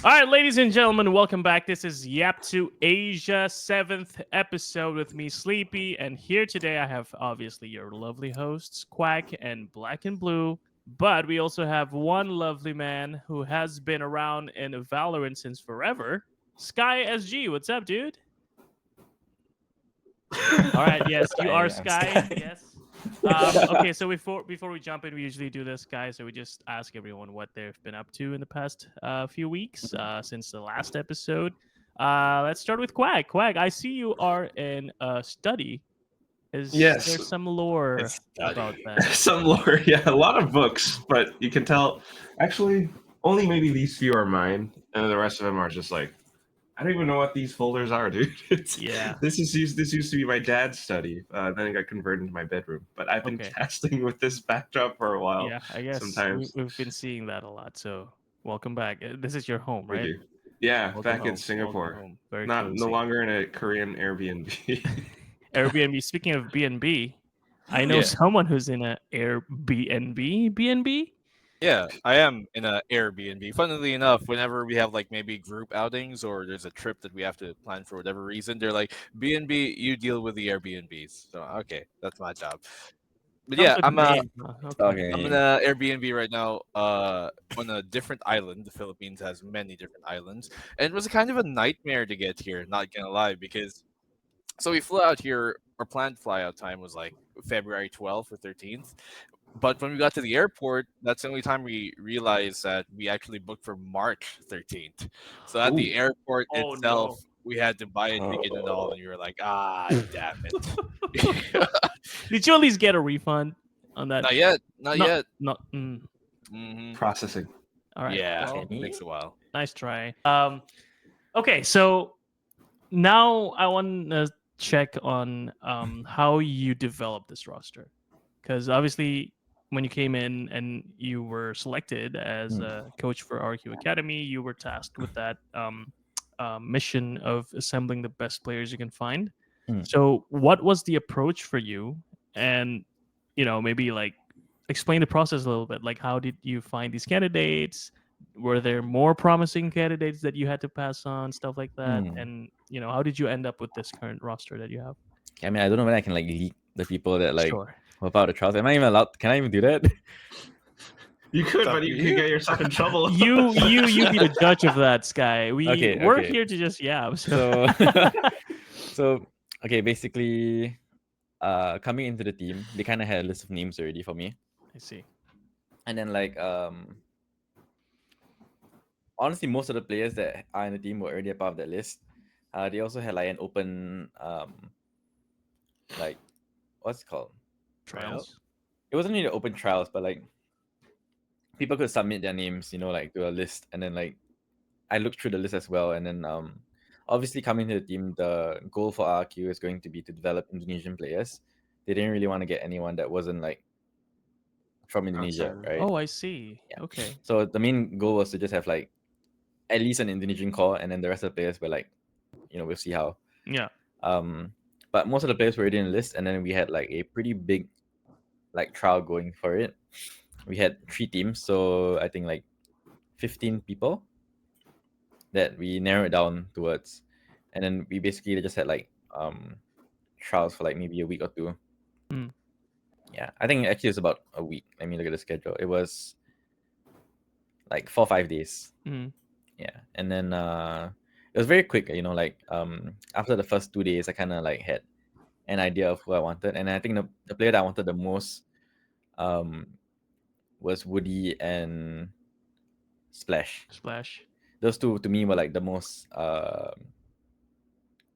All right, ladies and gentlemen, welcome back. This is YAP2ASIA 7th episode with me, Sleepy. And here today I have obviously your lovely hosts, Quack and blackenBlue. But we also have one lovely man who has been around in Valorant since forever, Skye SG. What's up, dude? All right, yes, you are Skye. Yes. Okay, so before we jump in, we usually do this, guys. So we just ask everyone what they've been up to in the past few weeks since the last episode. Let's start with Quack. Quack, I see you are in a study. Is there some lore about that? Some lore, yeah, a lot of books, but you can tell. Actually, only maybe these few are mine, and the rest of them are just like, I don't even know what these folders are, dude. This used to be my dad's study. Then it got converted into my bedroom. But I've been casting with this backdrop for a while. Yeah, I guess sometimes we've been seeing that a lot. So welcome back. This is your home, right? Yeah, back in Singapore. No longer in a Korean Airbnb. Airbnb. Speaking of B&B, I know someone who's in an Airbnb. B&B. Yeah, I am in an Airbnb. Funnily enough, whenever we have like maybe group outings or there's a trip that we have to plan for whatever reason, they're like, B&B, you deal with the Airbnbs. So okay, that's my job. But yeah, I'm in an Airbnb right now on a different island. The Philippines has many different islands. And it was kind of a nightmare to get here, not gonna lie, because so we flew out here, our planned fly out time was like February 12th or 13th. But when we got to the airport, that's the only time we realized that we actually booked for March 13th. So at the airport itself, we had to buy a ticket and all, and you were like, damn it. Did you at least get a refund on that? Not yet. Processing. All right. Yeah, it takes a while. Nice try. Okay, so now I want to check on how you developed this roster. Because obviously, when you came in and you were selected as a coach for RRQ Academy, you were tasked with that mission of assembling the best players you can find. So what was the approach for you? And, maybe like explain the process a little bit. Like, how did you find these candidates? Were there more promising candidates that you had to pass on, stuff like that? And, how did you end up with this current roster that you have? I mean, I don't know when I can like leak the people that like without the trials. Am I even allowed? Can I even do that? You could, but you could get yourself in trouble. You be the judge of that, Skye. We're here to just So okay, basically, coming into the team, they kind of had a list of names already for me. I see. And then like honestly, most of the players that are in the team were already a part of that list. They also had like an open like what's it called? Trials. It wasn't really open trials, but like people could submit their names, like to a list, and then like I looked through the list as well, and then obviously coming to the team, the goal for RRQ is going to be to develop Indonesian players. They didn't really want to get anyone that wasn't like from Indonesia, right? Oh, I see. Yeah. Okay. So the main goal was to just have like at least an Indonesian core, and then the rest of the players were like, we'll see how. Yeah. But most of the players were already in the list, and then we had like a pretty big like trial going for it. We had 3 teams, so I think like 15 people that we narrowed down towards, and then we basically just had like trials for like maybe a week or 2. Yeah, I think actually it's about a week. Let me look at the schedule. It was like 4 or 5 days. Yeah, and then it was very quick, like after the first 2 days, I kind of like had an idea of who I wanted, and I think the player that I wanted the most was Woody and Splash. Those two to me were like the most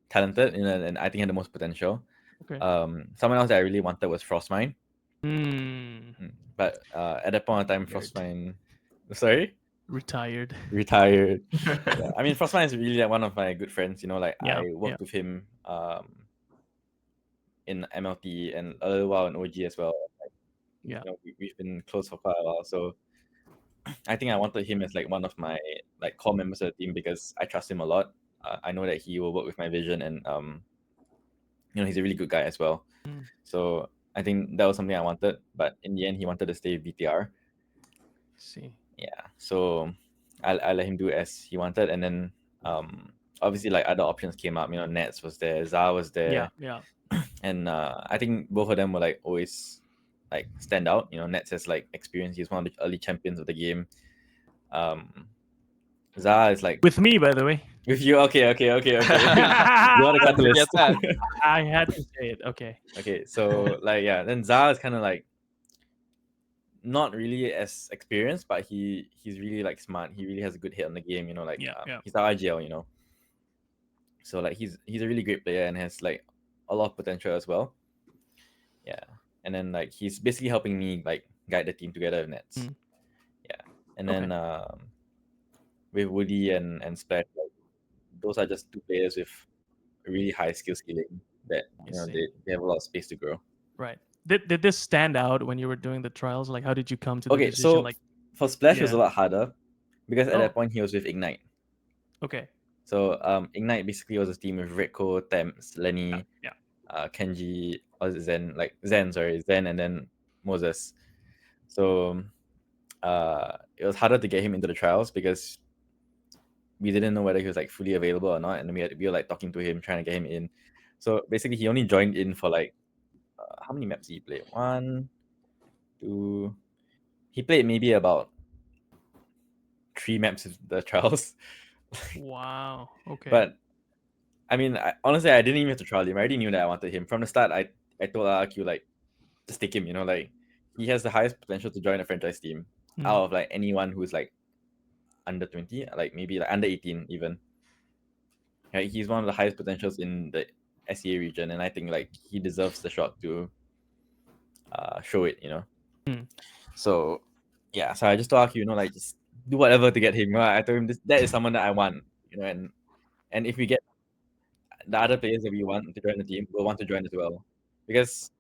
talented, and I think had the most potential. Okay. Someone else that I really wanted was Frostmine. But at that point in time, Frostmine, sorry. Retired. Yeah. I mean, Frostmine is really like one of my good friends. I worked with him in MLT and a little while in OG as well. We've been close for quite a while. So I think I wanted him as like one of my like core members of the team because I trust him a lot. I know that he will work with my vision, and he's a really good guy as well. So I think that was something I wanted. But in the end, he wanted to stay with VTR. See. Yeah, so I let him do as he wanted, and then obviously like other options came up. Nets was there, ZA was there, Yeah. and I think both of them were like always like stand out. Nets has like experience. He's one of the early champions of the game. ZA is like With me, by the way. with you. Okay. You want to cut the Forget list. that. I had to say it. Okay. Okay, so like yeah, then ZA is kind of like not really as experienced, but he's really like smart. He really has a good hit on the game. He's our IGL. So like he's a really great player and has like a lot of potential as well. Yeah, and then like he's basically helping me like guide the team together with Nets. Yeah, and then with Woody and Splash, like, those are just two players with a really high skill ceiling that they have a lot of space to grow. Right. Did this stand out when you were doing the trials? Like, how did you come to the decision? So like, for Splash, it was a lot harder because at that point he was with Ignite. Okay. So Ignite basically was a team with Redco, Thames, Lenny, Kenji, or Zen, Zen, and then Moses. So it was harder to get him into the trials because we didn't know whether he was like fully available or not, and we were like talking to him, trying to get him in. So basically, he only joined in for like how many maps did he play? 1, 2. He played maybe about 3 maps of the trials. Wow. Okay. But I mean, honestly, I didn't even have to trial him. I already knew that I wanted him from the start. I told RRQ like, just take him. Like he has the highest potential to join a franchise team out of like anyone who's like under 20, like maybe like under 18 even. Right? He's one of the highest potentials in the SEA region, and I think like he deserves the shot to show it. So yeah, so I just told RRQ, like just do whatever to get him. I told him that is someone that I want, and if we get the other players that we want to join the team, will want to join as well, because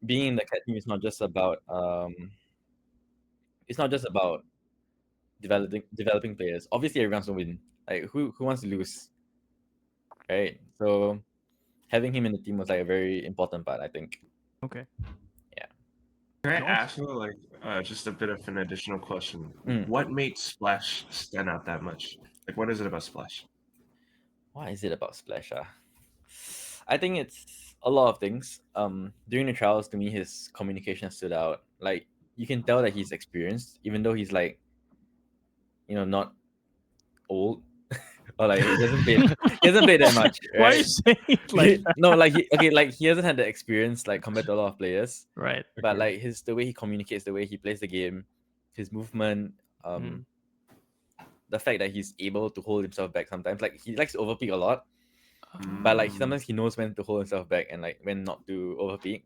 being in the cat team is not just about developing players. Obviously, everyone's gonna win. Like who wants to lose, right? So having him in the team was like a very important part, I think. Okay. Yeah. Can I ask you like just a bit of an additional question? What made Splash stand out that much? Like, what is it about Splash? What is it about Splash? I think it's a lot of things. During the trials, to me, his communication stood out. Like you can tell that he's experienced, even though he's like, not old, or like he hasn't played that much. Right? Why are you saying like that? No, like he hasn't had the experience like compared to a lot of players. Right. But like the way he communicates, the way he plays the game, his movement, the fact that he's able to hold himself back sometimes. Like he likes to overpeak a lot, but like sometimes he knows when to hold himself back and like when not to overpeak.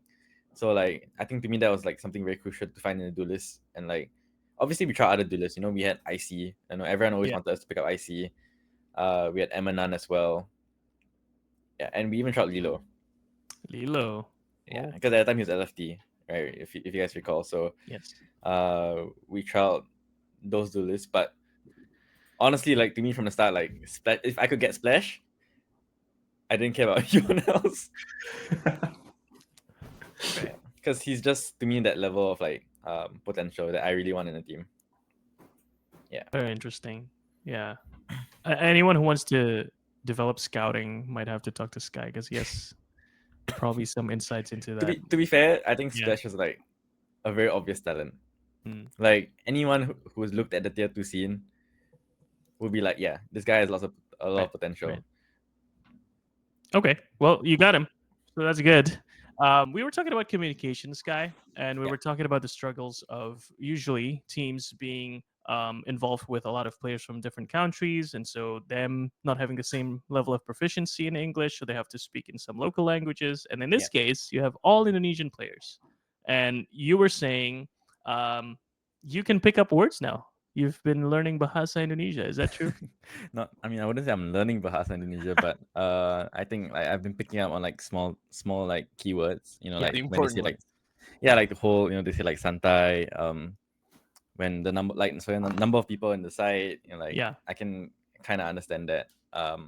So like I think to me that was like something very crucial to find in a duelist. And like obviously we tried other duelists. We had IC. Everyone always wanted us to pick up IC. We had Emanan as well. Yeah, and we even tried Lilo. Yeah, because at the time he was LFT, right? If you guys recall. So yes, we tried those duelists, but honestly, like to me from the start, like if I could get Splash, I didn't care about anyone else. Because he's just to me that level of like potential that I really want in a team. Yeah. Very interesting. Yeah. Anyone who wants to develop scouting might have to talk to Skye because he has probably some insights into that. To be fair, I think Splash is like a very obvious talent. Like anyone who's looked at the tier 2 scene would be like, yeah, this guy has a lot of potential. Right. Okay, well, you got him, so that's good. We were talking about communication, Skye, and we were talking about the struggles of usually teams being involved with a lot of players from different countries, and so them not having the same level of proficiency in English, so they have to speak in some local languages. And in this case, you have all Indonesian players, and you were saying you can pick up words now. You've been learning Bahasa Indonesia. Is that true? I wouldn't say I'm learning Bahasa Indonesia, but I think like I've been picking up on like small like keywords. Like when they say like like the whole they say like santai. When the number the number of people in the site, I can kind of understand that. But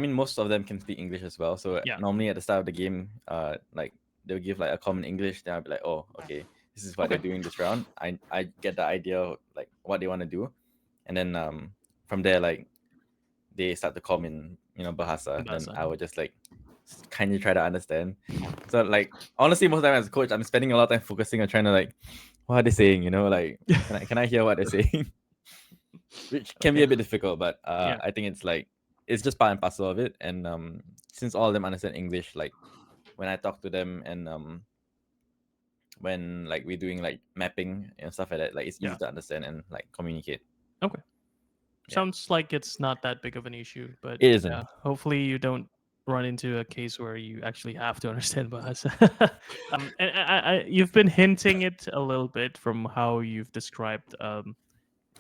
most of them can speak English as well. So normally at the start of the game, like they'll give like a common English. Then I'll be like, oh, okay, this is what they're doing this round. I get the idea of like what they want to do, and then from there like they start to call me in Bahasa, then I would just like kindly try to understand. So like honestly, most of the time as a coach, I'm spending a lot of time focusing on trying to like, what are they saying? Like can I hear what they're saying? Which can be a bit difficult, but I think it's just part and parcel of it. And since all of them understand English, like when I talk to them and when like we're doing like mapping and stuff like that, like it's easy to understand and like communicate. Okay. Sounds like it's not that big of an issue, but it isn't. Hopefully you don't run into a case where you actually have to understand Bahasa. And you've been hinting it a little bit from how you've described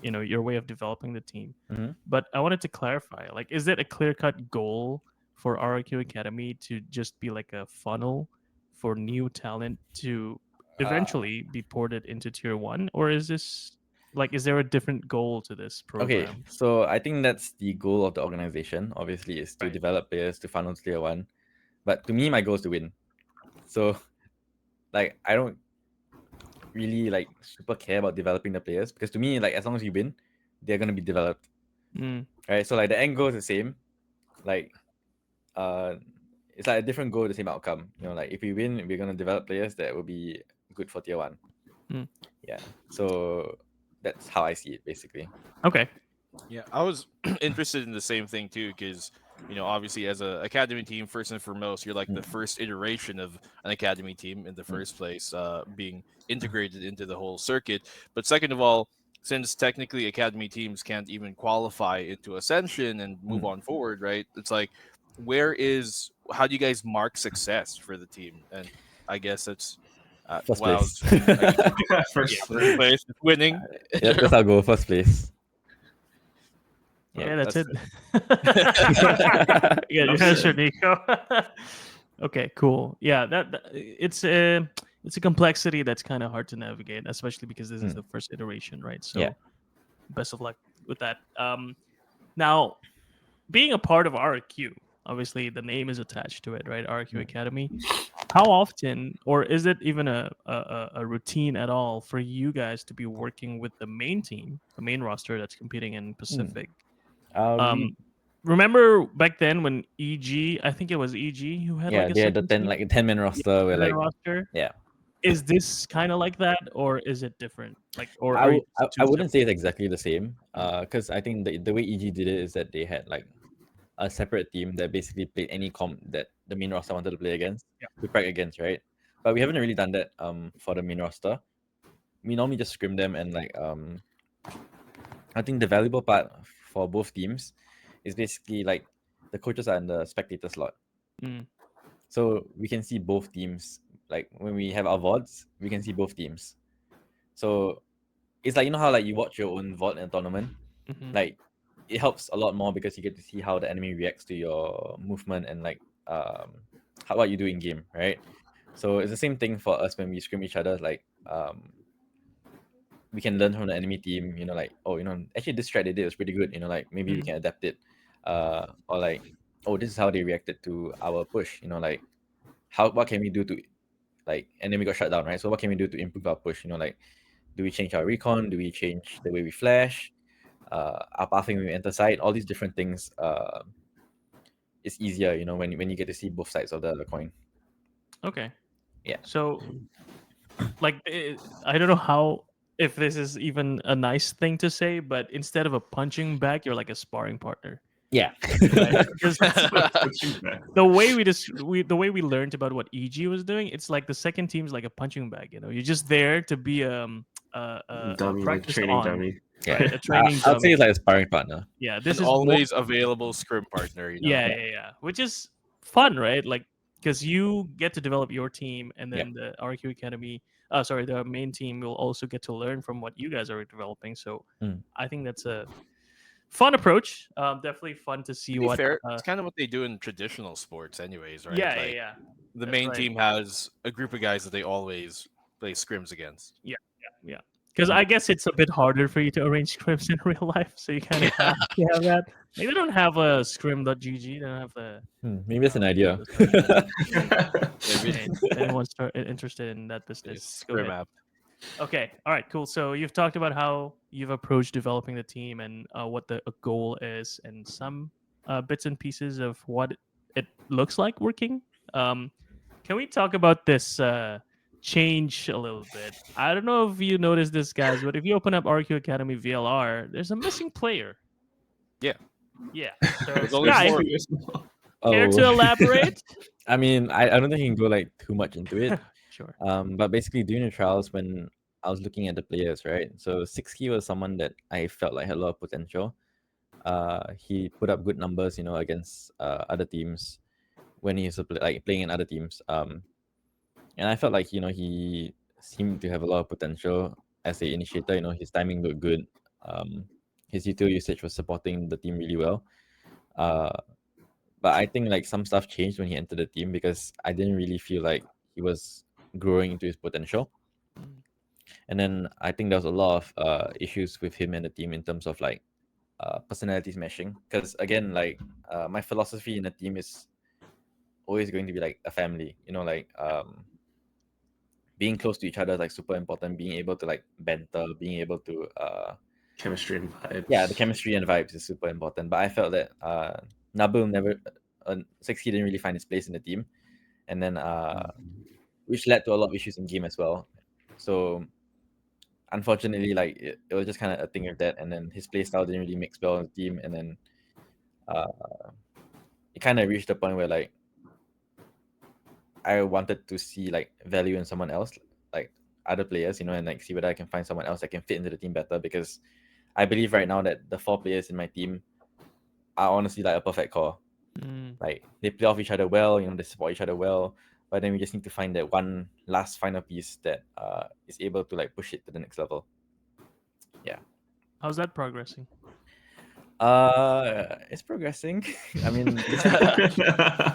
your way of developing the team. Mm-hmm. But I wanted to clarify, like, is it a clear-cut goal for RRQ Academy to just be like a funnel for new talent to eventually be ported into Tier 1? Or is this like, is there a different goal to this program? Okay, so I think that's the goal of the organization. Obviously, is to develop players to funnel Tier 1. But to me, my goal is to win. So, like, I don't really like super care about developing the players, because to me, like, as long as you win, they're gonna be developed. Right? So like the end goal is the same. Like, it's like a different goal, the same outcome. Like if we win, we're gonna develop players that will be good for Tier 1. Yeah. So that's how I see it, basically. Okay. Yeah, I was interested in the same thing too, because obviously as an academy team, first and foremost, you're like the first iteration of an academy team in the first place, being integrated into the whole circuit. But second of all, since technically academy teams can't even qualify into Ascension and move on forward, right? It's like, how do you guys mark success for the team? And I guess it's first place. First place, winning. Yeah, that's our goal, first place. Yeah, that's it. Yeah, your answer, Nico. Okay, cool. Yeah, it's a complexity that's kind of hard to navigate, especially because this is the first iteration, right? So, best of luck with that. Now, being a part of RRQ, obviously the name is attached to it, right? RRQ Academy. How often, or is it even a routine at all for you guys to be working with the main team, the main roster that's competing in Pacific? Remember back then when EG, I think it was EG who had they had the 10-man roster where roster. Yeah. Is this kind of like that, or is it different? Like, or I wouldn't say it's exactly the same. Because I think the way EG did it is that they had like a separate team that basically played any comp that the main roster wanted to play against, to practice against, right? But we haven't really done that for the main roster. We normally just scrim them, and like I think the valuable part for both teams is basically like the coaches are in the spectator slot. So we can see both teams. Like when we have our VODs, we can see both teams. So it's like, how like you watch your own VOD in a tournament, like it helps a lot more because you get to see how the enemy reacts to your movement and like what you do in game, right? So it's the same thing for us when we scrim each other. Like we can learn from the enemy team, like, oh, actually this strat they did was pretty good, like maybe we can adapt it, or like, oh, this is how they reacted to our push, like what can we do to, like, and then we got shut down, right? So what can we do to improve our push? Like, do we change our recon? Do we change the way we flash? Our pathing when we enter site? All these different things. It's easier, when you get to see both sides of the coin. Okay. Yeah. So, like, I don't know if this is even a nice thing to say, but instead of a punching bag, you're like a sparring partner. Yeah. Right? The way we learned about what EG was doing, it's like the second team's like a punching bag. You're just there to be a dummy, like training dummy. Yeah, right? A training. I'd say it's like a sparring partner. Yeah, this is always available scrim partner. Yeah, which is fun, right? Like, because you get to develop your team, and then the RRQ Academy, the main team will also get to learn from what you guys are developing. So I think that's a fun approach. Definitely fun to see what. It's kind of what they do in traditional sports, anyways, right? Yeah. The main team has a group of guys that they always play scrims against. Yeah. Because I guess it's a bit harder for you to arrange scrims in real life, so you kind of have to have that. Maybe they don't have a scrim.gg. They don't have the. Maybe that's an idea. Maybe anyone's interested in that business. Scrim app. Okay. All right. Cool. So you've talked about how you've approached developing the team and what the goal is, and some bits and pieces of what it looks like working. Can we talk about this change a little bit? I don't know if you noticed this, guys, but if you open up RQ Academy VLR, there's a missing player. Yeah. Yeah. So There's only Skye, four. care to elaborate? I mean, I don't think you can go like too much into it. Sure. But basically during the trials when I was looking at the players, right? So 6Key was someone that I felt like had a lot of potential. He put up good numbers, against other teams when he was playing in other teams. And I felt like he seemed to have a lot of potential as a initiator. His timing looked good. His util usage was supporting the team really well. But I think like some stuff changed when he entered the team because I didn't really feel like he was growing into his potential. And then I think there was a lot of issues with him and the team in terms of like personalities meshing. Because again, like my philosophy in the team is always going to be like a family. Being close to each other is like super important. Being able to like banter, being able to Chemistry and vibes. yeah, the chemistry and vibes is super important. But I felt that Nabil never 6Key didn't really find his place in the team, and then which led to a lot of issues in game as well. So unfortunately, like it was just kind of a thing of that, and then his playstyle didn't really mix well in the team, and then it kind of reached a point where like I wanted to see like value in someone else, like other players, and like see whether I can find someone else that can fit into the team better, because I believe right now that the 4 players in my team are honestly like a perfect core. Like they play off each other well, they support each other well, but then we just need to find that one last final piece that is able to like push it to the next level. Yeah. How's that progressing? It's progressing. I mean,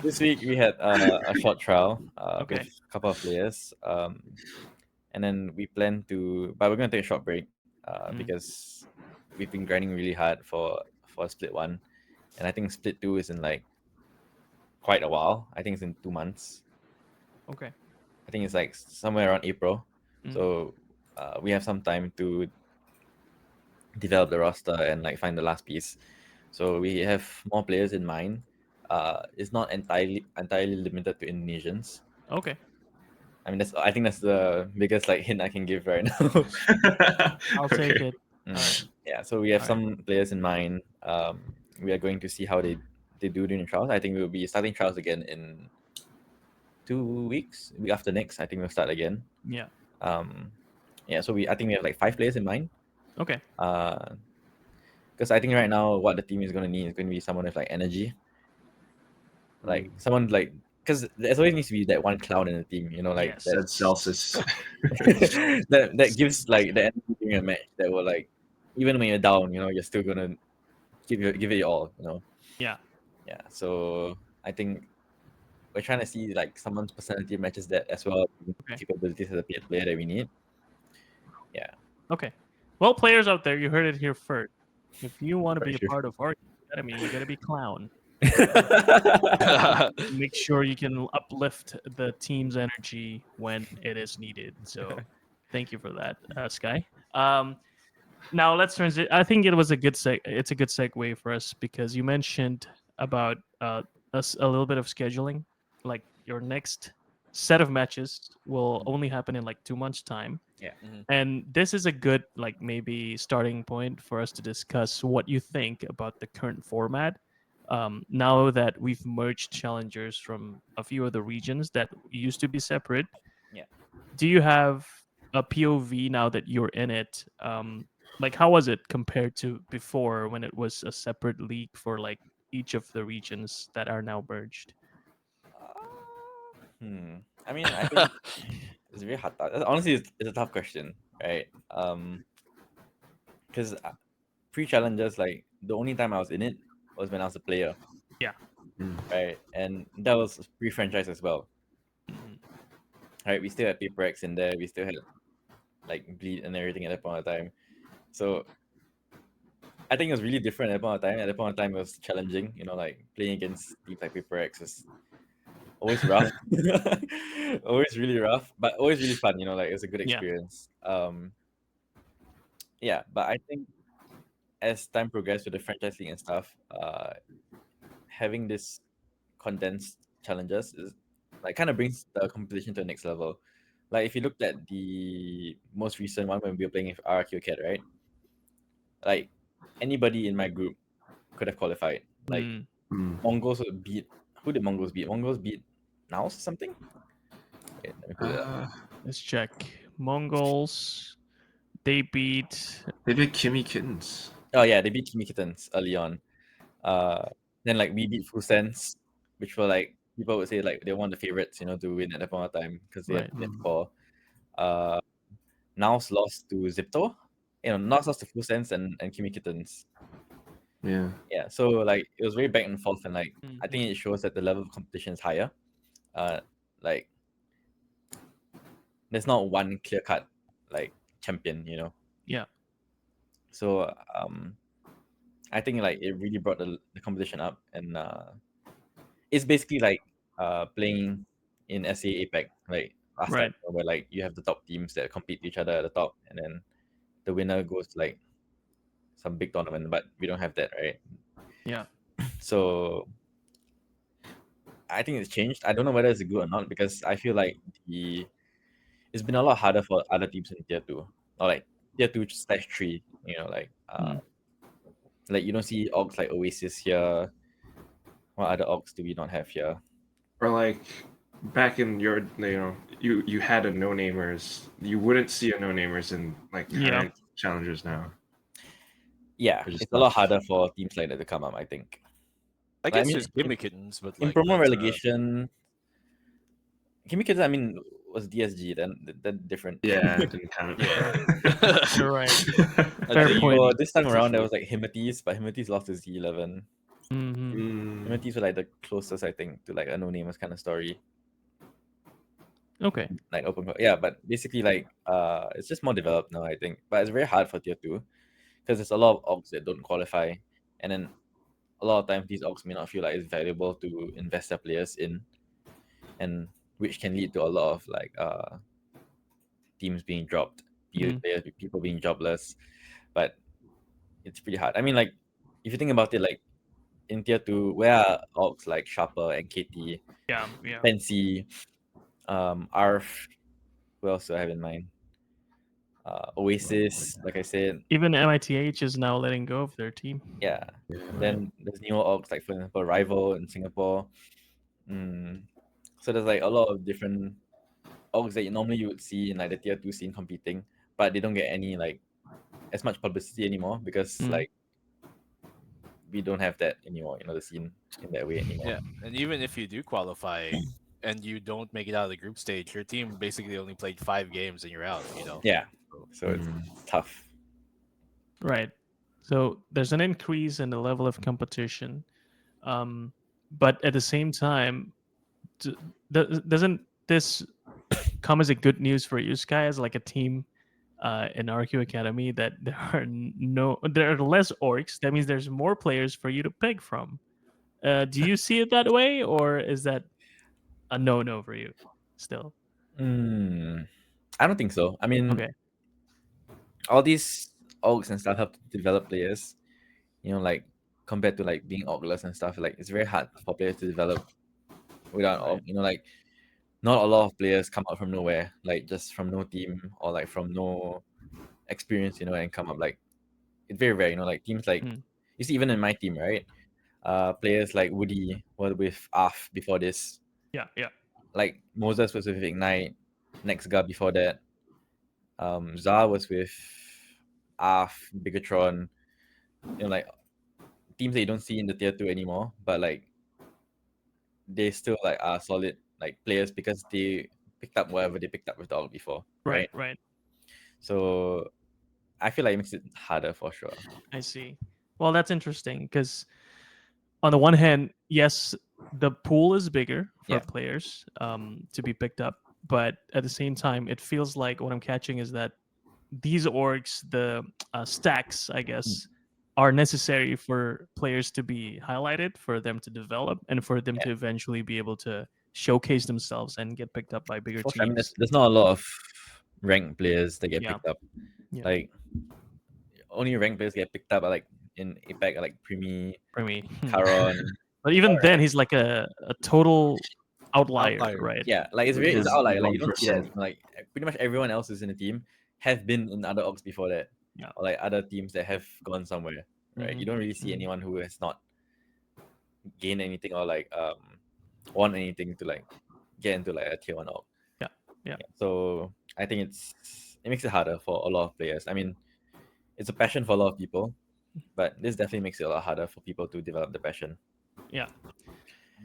this week we had a short trial with a couple of players, and then we plan to, but we're gonna take a short break because we've been grinding really hard for split 1, and I think split 2 is in like quite a while. I think it's in 2 months. Okay. I think it's like somewhere around April. So we have some time to develop the roster and like find the last piece. So we have more players in mind. It's not entirely limited to Indonesians. Okay. I mean, I think that's the biggest like hint I can give right now. I'll take it. Yeah, so we have some players in mind. We are going to see how they do during the trials. I think we'll be starting trials again in 2 weeks. Week after next, I think we'll start again. Yeah. Yeah. So I think we have like 5 players in mind. Okay. Because I think right now what the team is going to need is going to be someone with like energy, like someone like, because there always needs to be that one clown in the team, like that Celsius that gives like the energy during a match that will like, even when you're down, you're still gonna give it your all, Yeah. So I think we're trying to see like someone's personality matches that as well, capabilities as a player that we need. Yeah. Okay. Well, players out there, you heard it here first. If you want to be a part of our academy, you got to be clown. Make sure you can uplift the team's energy when it is needed. So, thank you for that, Skye. Now let's transition. I think it was a good it's a good segue for us because you mentioned about a little bit of scheduling, like your next set of matches will only happen in like 2 months' time. Yeah. And this is a good like maybe starting point for us to discuss what you think about the current format. Now that we've merged challengers from a few of the regions that used to be separate, do you have a POV now that you're in it? Like how was it compared to before when it was a separate league for like each of the regions that are now merged? I mean, I think it's very hard. Honestly, it's a tough question, right? Because pre-challengers, like the only time I was in it was when I was a player. Yeah. Right, and that was pre-franchise as well. Right, we still had PRX in there. We still had like bleed and everything at that point of time. So I think it was really different at that point of time. At that point of time, it was challenging. Like playing against teams like PRX was always rough. Always really rough, but always really fun, like it's a good Yeah. experience. Yeah, but I think as time progressed with the franchise league and stuff, having this condensed challenges is like kind of brings the competition to the next level. Like if you looked at the most recent one when we were playing with RRQ Academy, right? Like anybody in my group could have qualified. Like Mongols would beat, who did Mongols beat? Mongols beat Naos or something? Wait, let me pull it up. Let's check. Mongols. They beat Kimmy Kittens. Oh yeah, they beat Kimi Kittens early on. Then like we beat Full Sense, which were like people would say like they're one of the favorites, to win at that point of time because they had four. Naos lost to Zipto. Naos lost to Full Sense and Kimi Kittens. Yeah. Yeah, so like it was very back and forth, and like I think it shows that the level of competition is higher. Like there's not one clear cut like champion, Yeah. So I think like it really brought the competition up, and it's basically like playing in SA APAC like last time, where like you have the top teams that compete each other at the top, and then the winner goes to like some big tournament, but we don't have that, right? Yeah. So I think it's changed. I don't know whether it's good or not, because I feel like it's been a lot harder for other teams in tier 2 or like tier 2/3. Like you don't see orgs like Oasis here. What other orgs do we not have here? Or like back in your, you had a no namers. You wouldn't see a no namers in like current challengers now. Yeah, it's a lot harder for teams like that to come up, I think. I guess there's Gimme Kittens, but in like promo relegation, Gimme Kittens, I mean, was DSG, then different. Yeah, it didn't count. You're right. Fair point. This time around, there was like Himites, but Himites lost to Z11. Himites were like the closest, I think, to like a no-namers kind of story. Okay. Like open, yeah, but basically like it's just more developed now, I think. But it's very hard for tier 2 because there's a lot of orgs that don't qualify, and then a lot of times these orgs may not feel like it's valuable to invest their players in, and which can lead to a lot of like teams being dropped, people being jobless. But it's pretty hard. I mean, like if you think about it, like in tier 2, where are orgs like Sharper and KT, Fancy, Arf, who else do I have in mind? Oasis, like I said. Even MITH is now letting go of their team. Yeah. Then there's newer orgs, like for example, Rival in Singapore. So there's like a lot of different orgs that normally you would see in like the tier 2 scene competing, but they don't get any like as much publicity anymore because like we don't have that anymore, the scene in that way anymore. Yeah, and even if you do qualify and you don't make it out of the group stage, your team basically only played 5 games and you're out, Yeah, so it's tough. Right. So there's an increase in the level of competition, but at the same time, doesn't this come as a good news for you Skye as like a team in RRQ Academy that there are less orgs? That means there's more players for you to pick from. Do you see it that way, or is that a no for you still? I don't think so. I mean, all these orgs and stuff help to develop players, like compared to like being orgless and stuff. Like it's very hard for players to develop without org. Like not a lot of players come out from nowhere, like just from no team or like from no experience, and come up. Like it's very rare, like teams like you see even in my team, right? Players like Woody were with AF before this. Yeah. Like Moses was with Ignite, Nextga before that. Zah was with AF, Bigatron. Like teams that you don't see in the tier 2 anymore, but like they still like are solid like players because they picked up whatever they picked up with the org before. Right. So I feel like it makes it harder for sure. I see. Well, that's interesting because on the one hand, yes, the pool is bigger for players to be picked up, but at the same time, it feels like what I'm catching is that these orgs, the stacks, I guess, are necessary for players to be highlighted, for them to develop, and for them to eventually be able to showcase themselves and get picked up by bigger For sure. I mean, teams. there's not a lot of ranked players that get Yeah. picked up. Yeah. Like only ranked players get picked up like in APAC, like Primi, Caron. But even then, he's like a total outlier, right? Yeah, like it's Which very is outlier. Like you don't see that. 1%. Like pretty much everyone else who's in the team have been in other orgs before that. Yeah. Or like other teams that have gone somewhere. Right. Mhm. You don't really see Mhm. anyone who has not gained anything or like won anything to like get into like a tier 1 org. Yeah. So I think it makes it harder for a lot of players. I mean, it's a passion for a lot of people, but this definitely makes it a lot harder for people to develop the passion. Yeah.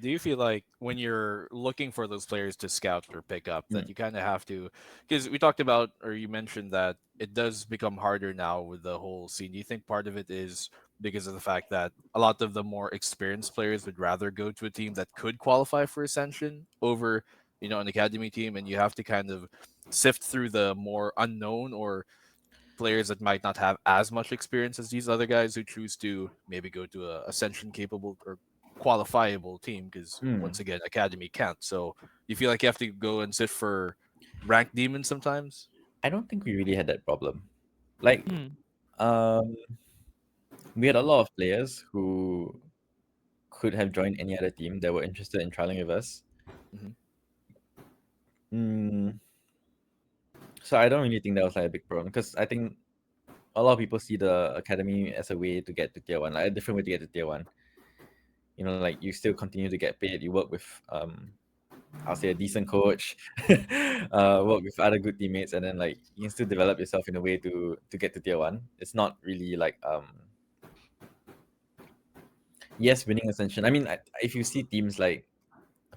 Do you feel like when you're looking for those players to scout or pick up that you kind of have to, because we talked about, or you mentioned that it does become harder now with the whole scene. Do you think part of it is because of the fact that a lot of the more experienced players would rather go to a team that could qualify for Ascension over, an academy team, and you have to kind of sift through the more unknown or players that might not have as much experience as these other guys who choose to maybe go to a Ascension capable or qualifiable team, because once again academy can't. So you feel like you have to go and sit for ranked demons sometimes? I don't think we really had that problem. Like Hmm. we had a lot of players who could have joined any other team that were interested in trialing with us. So I don't really think that was like a big problem, because I think a lot of people see the academy as a way to get to tier 1, like a different way to get to tier 1. Like you still continue to get paid. You work with I'll say a decent coach, work with other good teammates, and then like you can still develop yourself in a way to get to tier 1. It's not really like yes, winning Ascension. I mean, if you see teams like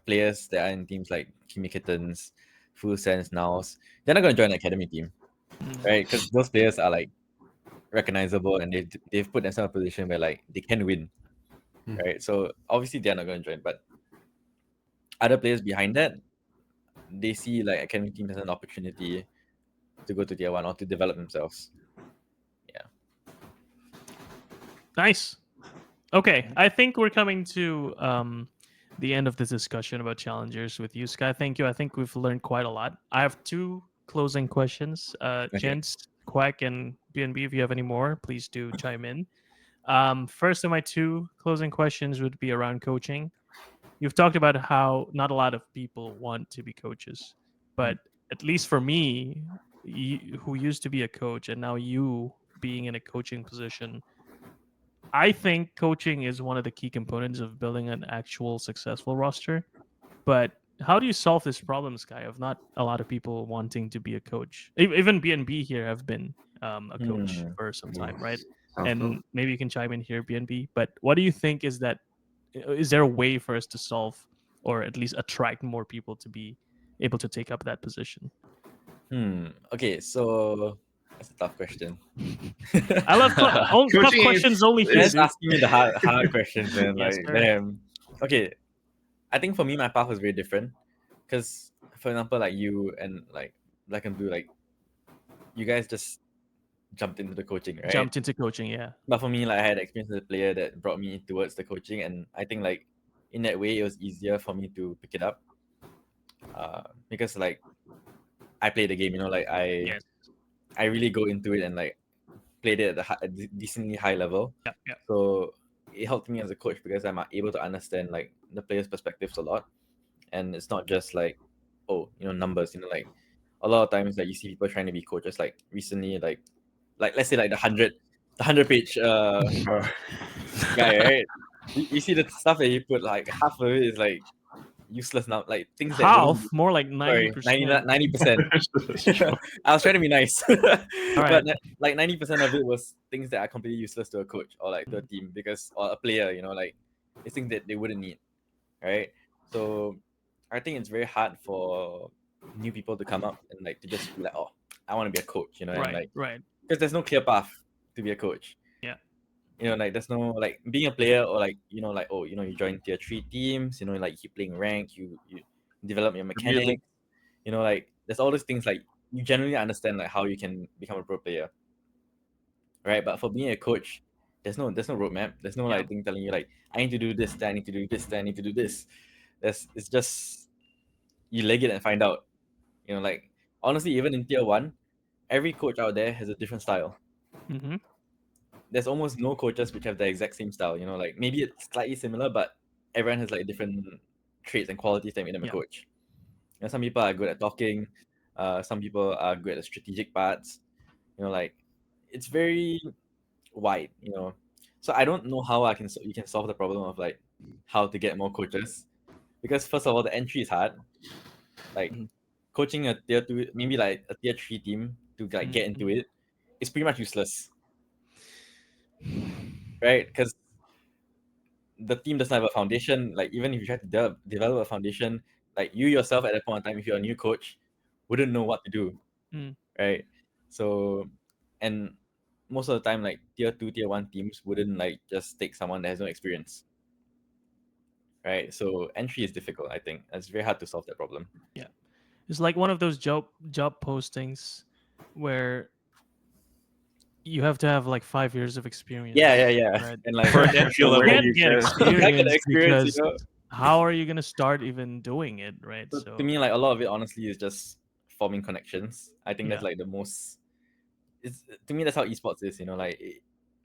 players that are in teams like Kimi Kittens, Full Sense, Nows, they're not going to join an academy team, right? Because those players are like recognizable and they've put themselves in a position where like they can win, right? So obviously they're not going to join, but other players behind that, they see like academy teams as an opportunity to go to tier 1 or to develop themselves. Yeah. Nice. Okay, I think we're coming to the end of this discussion about challengers with you, Skye. Thank you. I think we've learned quite a lot. I have 2 closing questions. Gents, Quack and BNB, if you have any more, please do chime in. First of my 2 closing questions would be around coaching. You've talked about how not a lot of people want to be coaches, but at least for me, who used to be a coach and now you being in a coaching position, I think coaching is one of the key components of building an actual successful roster. But how do you solve this problem, Skye, of not a lot of people wanting to be a coach? Even BNB here have been a coach for some time, right? And maybe you can chime in here, BNB. But what do you think is there a way for us to solve or at least attract more people to be able to take up that position? Okay, so that's a tough question. I love tough questions only here. Just asking me the hard questions, man. Yes, like, sir. damn. Okay, I think for me, my path was very different. Because, for example, like you and like blackenBlue, like you guys just jumped into the coaching, right? Jumped into coaching, yeah. But for me, like I had experience as a player that brought me towards the coaching, and I think like in that way, it was easier for me to pick it up. Because like I play the game, like I really go into it and like played it at a decently high level. Yeah. So it helped me as a coach because I'm able to understand like the players' perspectives a lot, and it's not just like numbers. Like a lot of times like you see people trying to be coaches. Like recently, like let's say like the 100-page guy, right? You see the stuff that he put, like half of it is like useless now, like things half, more like 90%. 90%. I was trying to be nice. But like 90% of it was things that are completely useless to a coach or like to a team or a player, like it's things that they wouldn't need, right? So I think it's very hard for new people to come up and like to just be like, oh, I want to be a coach, and like because there's no clear path to be a coach. Like there's no like being a player or like like you join tier 3 teams, like you keep playing rank, you develop your mechanics, like there's all these things like you generally understand like how you can become a pro player, right? But for being a coach, there's no roadmap. There's no like thing telling you like I need to do this, I need to do this, I need to do this. It's just you leg it and find out. You know, like honestly, even in tier 1, every coach out there has a different style. Mm-hmm. There's almost no coaches which have the exact same style. You know, like maybe it's slightly similar, but everyone has like different traits and qualities that make them a coach. You know, some people are good at talking. Some people are good at the strategic parts. You know, like it's very wide. You know, so I don't know how you can solve the problem of like how to get more coaches, because first of all, the entry is hard. Like coaching a tier 2, maybe like a tier 3 team to like get into it, it's pretty much useless, right? Because the team doesn't have a foundation. Like even if you try to develop a foundation, like you yourself at that point in time, if you're a new coach, wouldn't know what to do, right? So, and most of the time, like tier 2, tier 1 teams wouldn't like just take someone that has no experience, right? So entry is difficult. I think it's very hard to solve that problem. Yeah, it's like one of those job postings where you have to have like 5 years of experience. Yeah. Right? And like For an entry level, Can't get experience experience, because how are you gonna start even doing it, right? So to me, like a lot of it, honestly, is just forming connections. I think that's like the most. It's to me that's how esports is. You know, like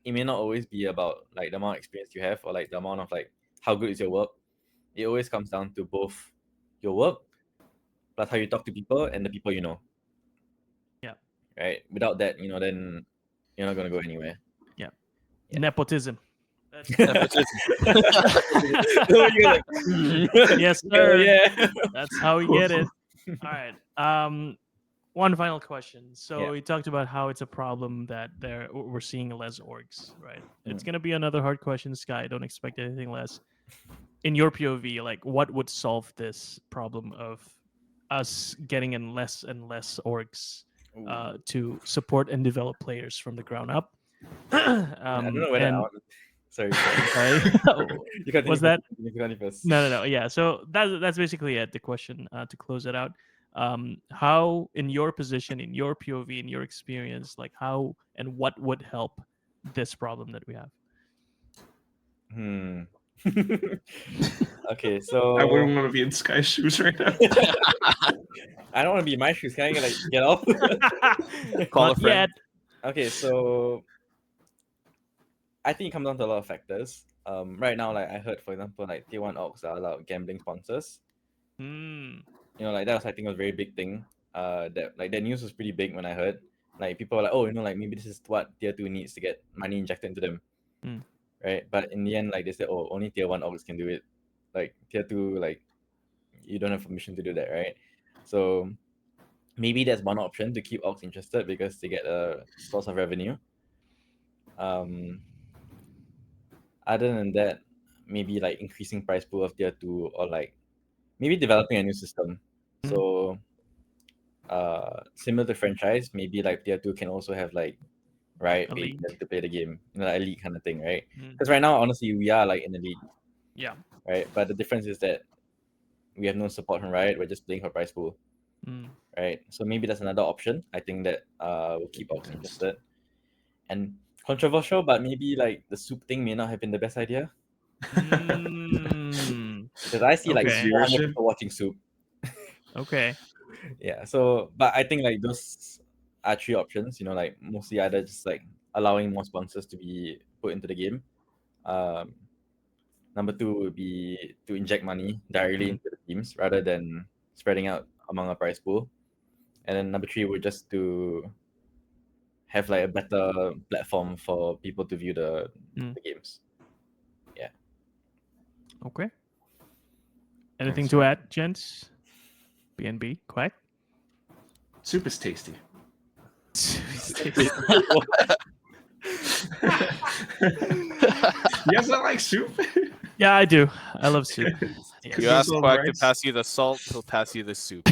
it may not always be about like the amount of experience you have or like the amount of like how good is your work. It always comes down to both your work plus how you talk to people and the people you know. Yeah. Right. Without that, you know, then you're not gonna go anywhere. Yeah. Nepotism. Nepotism. Yes, sir. Yeah. That's how we get it. All right. One final question. So we talked about how it's a problem that we're seeing less orgs, right? It's gonna be another hard question, Skye. Don't expect anything less. In your POV, like what would solve this problem of us getting in less and less orgs to support and develop players from the ground up? I don't know whether I want... Sorry. Was that? First. No. Yeah. So that's basically it. The question to close it out. How, in your position, in your POV, in your experience, like how and what would help this problem that we have? Okay, so I wouldn't want to be in Skye's shoes right now. I don't want to be in my shoes. Can I like get off? Call a friend. Okay, so I think it comes down to a lot of factors. Right now, like I heard, for example, like tier 1 orgs are allowed gambling sponsors. You know, like that was, I think, a very big thing. That like that news was pretty big when I heard. Like people were like, oh, you know, like maybe this is what tier 2 needs to get money injected into them. Right? But in the end, like they said, oh, only tier 1 orgs can do it. Like tier 2, like you don't have permission to do that, right? So maybe that's one option to keep orgs interested because they get a source of revenue. Other than that, maybe like increasing prize pool of tier 2 or like maybe developing a new system. So similar to franchise, maybe like tier 2 can also have like pay them to play the game, you know, like a league kind of thing, right? Because right now, honestly, we are like in the league. Yeah. Right, but the difference is that we have no support from Riot. We're just playing for prize pool. Right, so maybe that's another option. I think that will keep orgs interested. And controversial, but maybe like the soup thing may not have been the best idea. Because I see like 400 people watching soup. Okay. Yeah, so but I think like those are 3 options, you know, like mostly either just like allowing more sponsors to be put into the game. Number 2 would be to inject money directly into the teams rather than spreading out among a prize pool. And then number 3 would just to have like a better platform for people to view the games. Yeah. Okay. Anything to add, gents? BNB, Quack? Soup is tasty. You guys don't like soup? Yeah, I do. I love soup. Yes. You ask Quack to pass you the salt, he'll pass you the soup.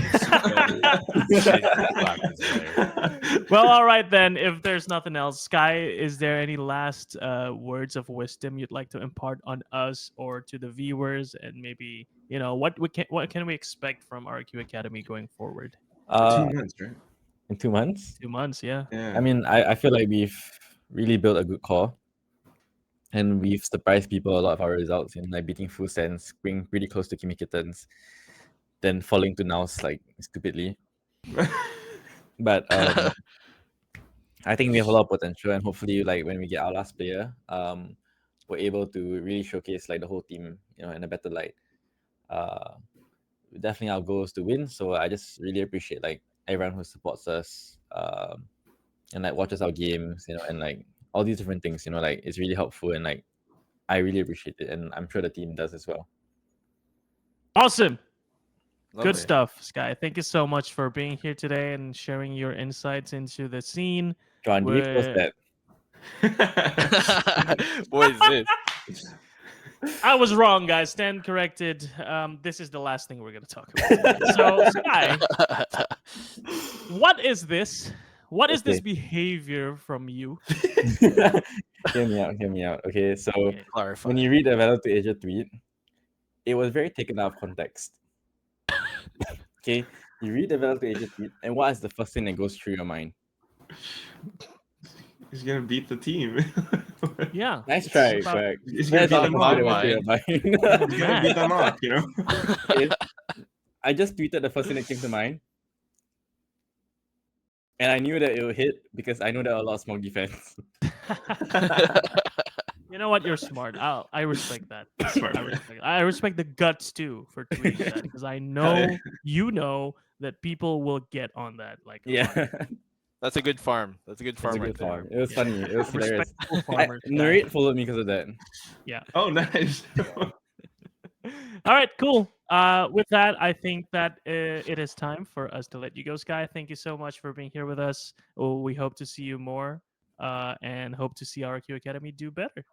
Well, all right then. If there's nothing else, Skye, is there any last words of wisdom you'd like to impart on us or to the viewers, and maybe what can we expect from RRQ Academy going forward? 2 months, right? In 2 months? 2 months, yeah. I mean, I feel like we've really built a good core. And we've surprised people a lot of our results in like beating Full Sense, being pretty close to Kimi Kittens. then falling to nows like stupidly. But I think we have a lot of potential, and hopefully, like when we get our last player, we're able to really showcase like the whole team, in a better light. Definitely our goal is to win, so I just really appreciate like everyone who supports us, and like watches our games, and like all these different things, like it's really helpful, and like I really appreciate it, and I'm sure the team does as well. Awesome. Love Good it. stuff, Skye. Thank you so much for being here today and sharing your insights into the scene. John, do you post We're- that? What is this? I was wrong, guys. Stand corrected. This is the last thing we're going to talk about. So, Skye, what is this? What is this Okay. behavior from you? Hear me out. Okay, so Okay. Clarify. when you read the VALORANT tweet, it was very taken out of context. Okay, you read the VALORANT tweet, and what is the first thing that goes through your mind? He's gonna beat the team. Yeah. Nice it's try, about- Quack. He's gonna That's beat all them the off. content that went through your mind. He's gonna beat them off, you know. I just tweeted the first thing that came to mind, and I knew that it would hit because I know there are a lot of small defense. You know what? You're smart. I respect that. Smart I man. respect the guts too for tweeting that because I know you know that people will get on that. Like Yeah, That's a good farm. That's a good it's farm a right good there. farm. It was Yeah. funny. It was hilarious. respectful farmers. Skye. Narrate followed me because of that. Oh, nice. All right, cool. With that, I think that it is time for us to let you go, Skye. Thank you so much for being here with us. Oh, we hope to see you more, and hope to see RRQ Academy do better,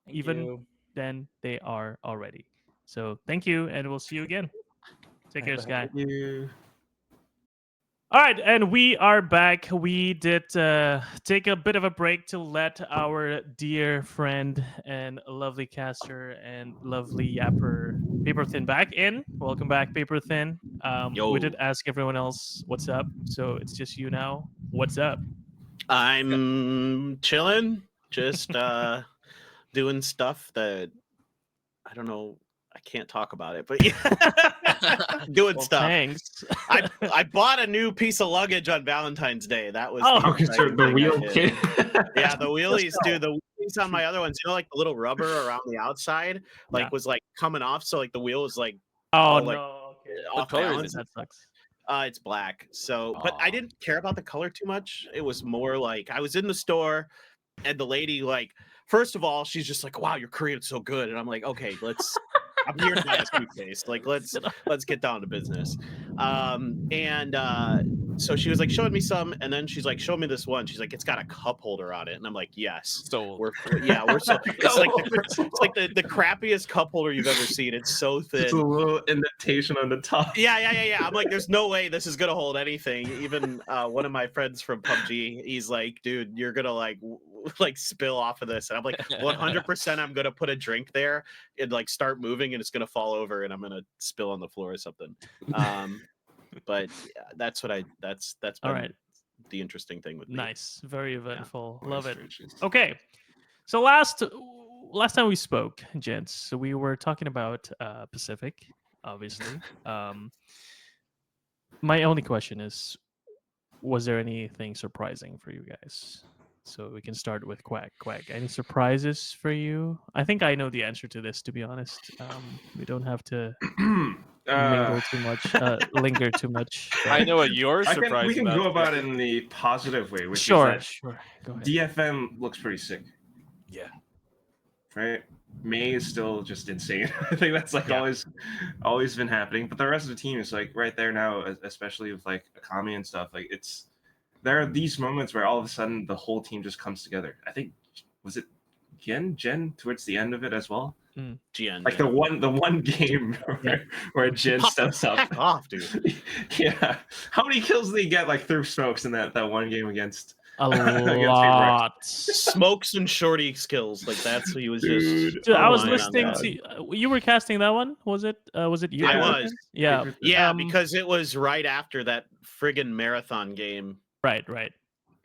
even than they are already. So thank you, and we'll see you again. Take care, Skye. Thank you. All right, and we are back. We did take a bit of a break to let our dear friend and lovely caster and lovely yapper Paperthin back in. Welcome back, Paperthin. We did ask everyone else what's up, so it's just you now. What's up? I'm chilling, just doing stuff that I don't know. I can't talk about it, but yeah, doing Well, stuff. thanks. I bought a new piece of luggage on Valentine's Day. That was Oh, the Okay, so exciting the thing I wheel did. kit. Yeah, the wheelies, dude. The wheelies on my other ones, like the little rubber around the outside, Yeah. was like coming off. So like the wheel was like Oh all, like, no. Okay. off color is balance. it? That sucks. It's black. So, but I Aw. didn't care about the color too much. It was more like I was in the store, and the lady, like, first of all, she's just like, "Wow, your Korean's so good," and I'm like, "Okay, let's." I'm here to buy a suitcase. Like, let's get down to business. So she was like showing me some, and then she's like, "Show me this one." She's like, "It's got a cup holder on it," and I'm like, "Yes." Sold. We're so it's like the crappiest cup holder you've ever seen. It's so thin. It's a little indentation on the top. Yeah. I'm like, there's no way this is gonna hold anything. Even one of my friends from PUBG, he's like, dude, you're gonna like spill off of this, and I'm like, 100%, I'm gonna put a drink there and like start moving, and it's gonna fall over, and I'm gonna spill on the floor or something. But yeah, that's been All right. the interesting thing with me. Nice. Very eventful. Love it. Illustrations. Okay, so last time we spoke, gents, so we were talking about Pacific, obviously. My only question is, was there anything surprising for you guys? So we can start with Quack. Quack, any surprises for you? I think I know the answer to this, to be honest. We don't have to mingle too much, linger too much. I know what your we surprise can about go is. about it in the positive way, which Sure, is sure. Go that ahead. DFM looks pretty sick. Yeah. Right? May is still just insane. I think that's like Yeah. always been happening. But the rest of the team is like right there now, especially with like Akami and stuff. Like there are these moments where all of a sudden the whole team just comes together. I think was it Jen towards the end of it as well. GN, Like the one game where Jen steps up. Heck off, dude. Yeah. How many kills did he get like through smokes in that one game against A PRX? lot. Smokes and shorty skills, like that's what he was Dude. just. Dude, I was relying on listening that. to you were casting that one. Was it you? I Paperthin? was. Yeah. Yeah, Um, because it was right after that friggin' marathon game, Right.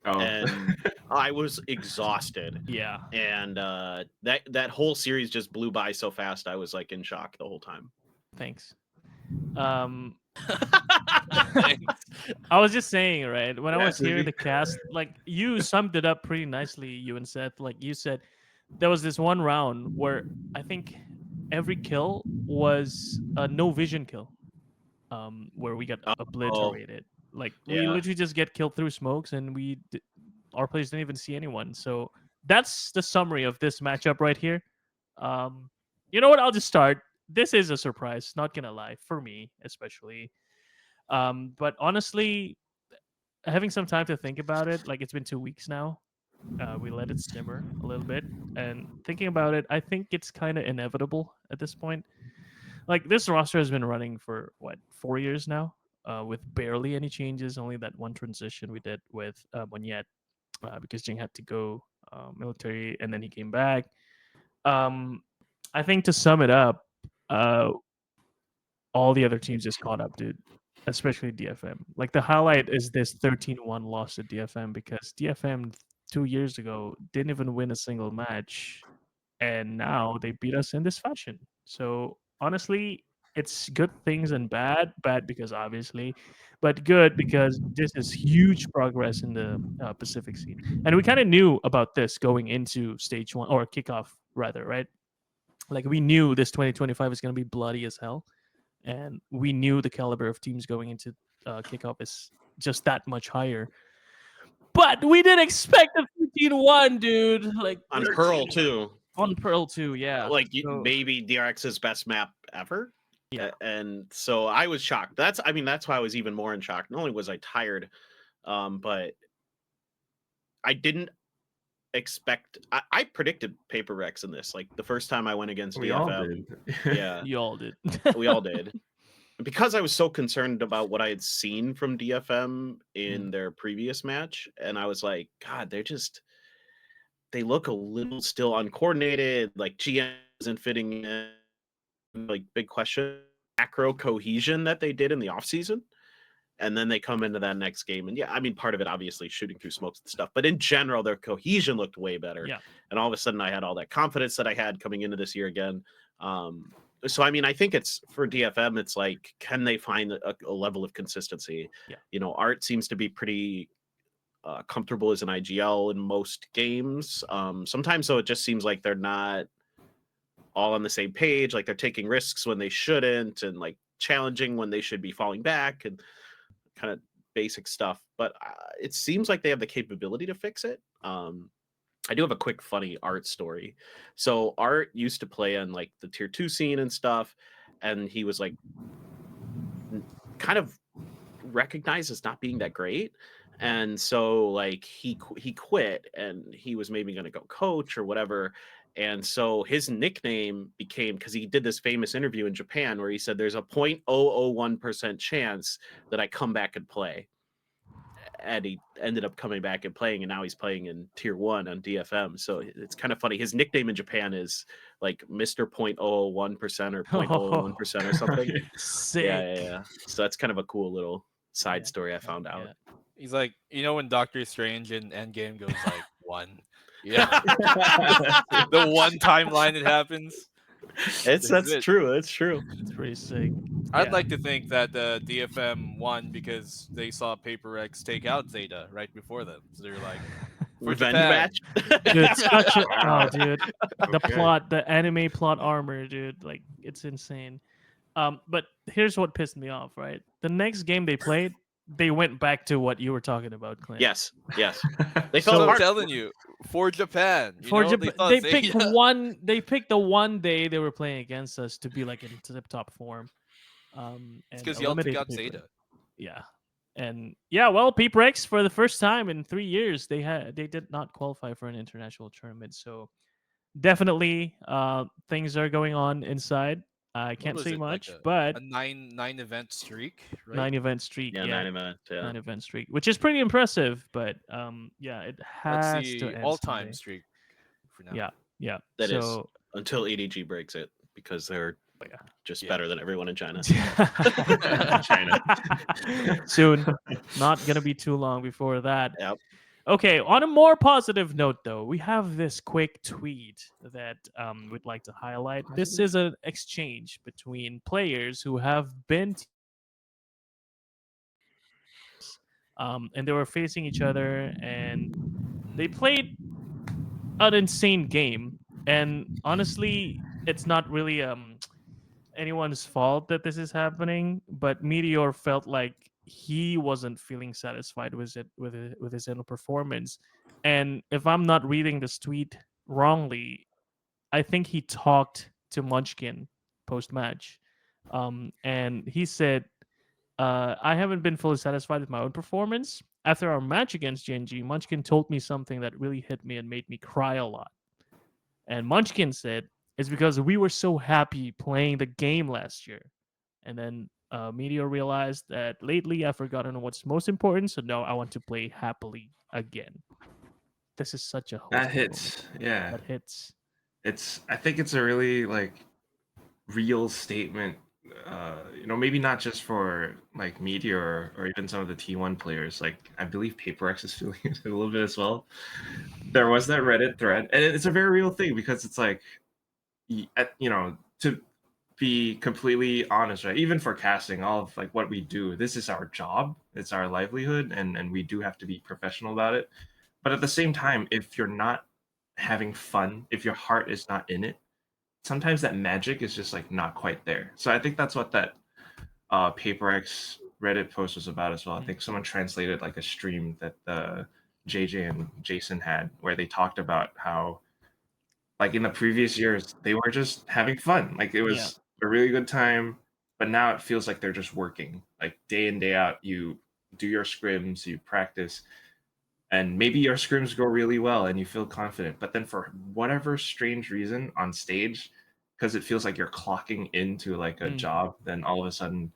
Oh. and I was exhausted. Yeah. And that whole series just blew by so fast. I was like in shock the whole time. Thanks. I was just saying, right? When I Yeah, was hearing Suzy. the cast, like you summed it up pretty nicely, you and Seth. Like you said, there was this one round where I think every kill was a no vision kill, where we got Oh, obliterated. Like we yeah. literally just get killed through smokes, and our players didn't even see anyone. So that's the summary of this matchup right here. You know what? I'll just start. This is a surprise, not gonna lie, for me especially. But honestly, having some time to think about it, like it's been 2 weeks now. We let it simmer a little bit, and thinking about it, I think it's kind of inevitable at this point. Like this roster has been running for what 4 years now, with barely any changes. Only that one transition we did with Monyet, because Jing had to go military, and then he came back. I think to sum it up, uh, all the other teams just caught up, dude. Especially DFM. Like the highlight is this 13-1 loss to DFM, because DFM 2 years ago didn't even win a single match, and now they beat us in this fashion. So honestly, it's good things and bad. Bad because obviously, but good because this is huge progress in the Pacific scene, and we kind of knew about this going into stage one or kickoff rather, right? Like we knew this 2025 is going to be bloody as hell, and we knew the caliber of teams going into kickoff is just that much higher. But we didn't expect a 15-1, dude. Like On this- Pearl too. on Pearl too, yeah. Like So- maybe DRX's best map ever. Yeah. And so I was shocked. That's why I was even more in shock. Not only was I tired, but I didn't expect. I predicted PaperX in this. Like the first time I went against We all DFM. did. Yeah, you all did. we all did. Because I was so concerned about what I had seen from DFM in their previous match, and I was like, God, they look a little still uncoordinated. Like GM isn't fitting in. Like big question, macro cohesion that they did in the offseason. And then they come into that next game. And yeah, I mean, part of it obviously shooting through smokes and stuff, but in general, their cohesion looked way better. Yeah. And all of a sudden I had all that confidence that I had coming into this year again. So I mean, I think it's for DFM, it's like, can they find a level of consistency? Yeah. You know, Art seems to be pretty comfortable as an IGL in most games. Sometimes though, it just seems like they're not all on the same page, like they're taking risks when they shouldn't, and like challenging when they should be falling back, and kind of basic stuff. But it seems like they have the capability to fix it. I do have a quick funny Art story. So Art used to play on like the tier 2 scene and stuff, and he was like kind of recognized as not being that great. And so like he quit, and he was maybe going to go coach or whatever. And so his nickname became, because he did this famous interview in Japan where he said there's a 0.001% chance that I come back and play. And he ended up coming back and playing, and now he's playing in tier 1 on DFM. So it's kind of funny. His nickname in Japan is like Mr. 0.001% or 0.001% or something. Sick. Yeah. So that's kind of a cool little side story I found out. Yeah. He's like, you know, when Doctor Strange in Endgame goes like one. Yeah. The one timeline it happens. That's true. That's true. It's pretty sick. I'd like to think that DFM won because they saw PaperX take out ZETA right before them. So they're like, for Revenge Japan. match. Dude, such a Wow. dude. The Okay. plot, the anime plot armor, dude. Like it's insane. But here's what pissed me off, right? The next game they played, they went back to what you were talking about, Clint. Yes. They So fell I'm apart. telling you, for Japan, you For know, Japan, thought they ZETA- picked one. They picked the one day they were playing against us to be like in tip-top form. It's because y'all took eliminate out the paper. ZETA. Yeah, and yeah, well, PRX for the first time in 3 years they did not qualify for an international tournament. So definitely, things are going on inside. I can't was say it, like much, a- but A nine event streak, right? 9 event streak. Yeah, Yeah, 9 events. Yeah. 9 event streak, which is pretty impressive. But yeah, it That's has to the end all-time someday. streak for now. Yeah. That is so, until EDG breaks it, because they're yeah. just Yeah. better than everyone in China. China. Soon. Not gonna be too long before that. Yep. Okay, on a more positive note, though, we have this quick tweet that we'd like to highlight. This is an exchange between players who have been and they were facing each other, and they played an insane game. And honestly, it's not really anyone's fault that this is happening, but Meteor felt like he wasn't feeling satisfied with his own performance. And if I'm not reading this tweet wrongly, I think he talked to Munchkin post match, and he said, "I haven't been fully satisfied with my own performance. After our match against Genji, Munchkin told me something that really hit me and made me cry a lot." And Munchkin said, "It's because we were so happy playing the game last year." And then Meteor realized that lately I've forgotten what's most important, so now I want to play happily again. This is such a That wholesome hits. moment. Yeah. That hits. I think it's a really like real statement. Maybe not just for like Meteor or even some of the T1 players. Like I believe PaperX is feeling it a little bit as well. There was that Reddit thread, and it's a very real thing because it's like, to be completely honest, right? Even for casting, all of like what we do, this is our job, it's our livelihood, and we do have to be professional about it. But at the same time, if you're not having fun, if your heart is not in it, sometimes that magic is just like not quite there. So I think that's what that PaperX Reddit post was about as well. I think someone translated like a stream that JJ and Jason had where they talked about how like in the previous years they were just having fun. Like it was a really good time, but now it feels like they're just working. Like day in, day out, you do your scrims, you practice, and maybe your scrims go really well and you feel confident. But then for whatever strange reason on stage, because it feels like you're clocking into like a job, then all of a sudden,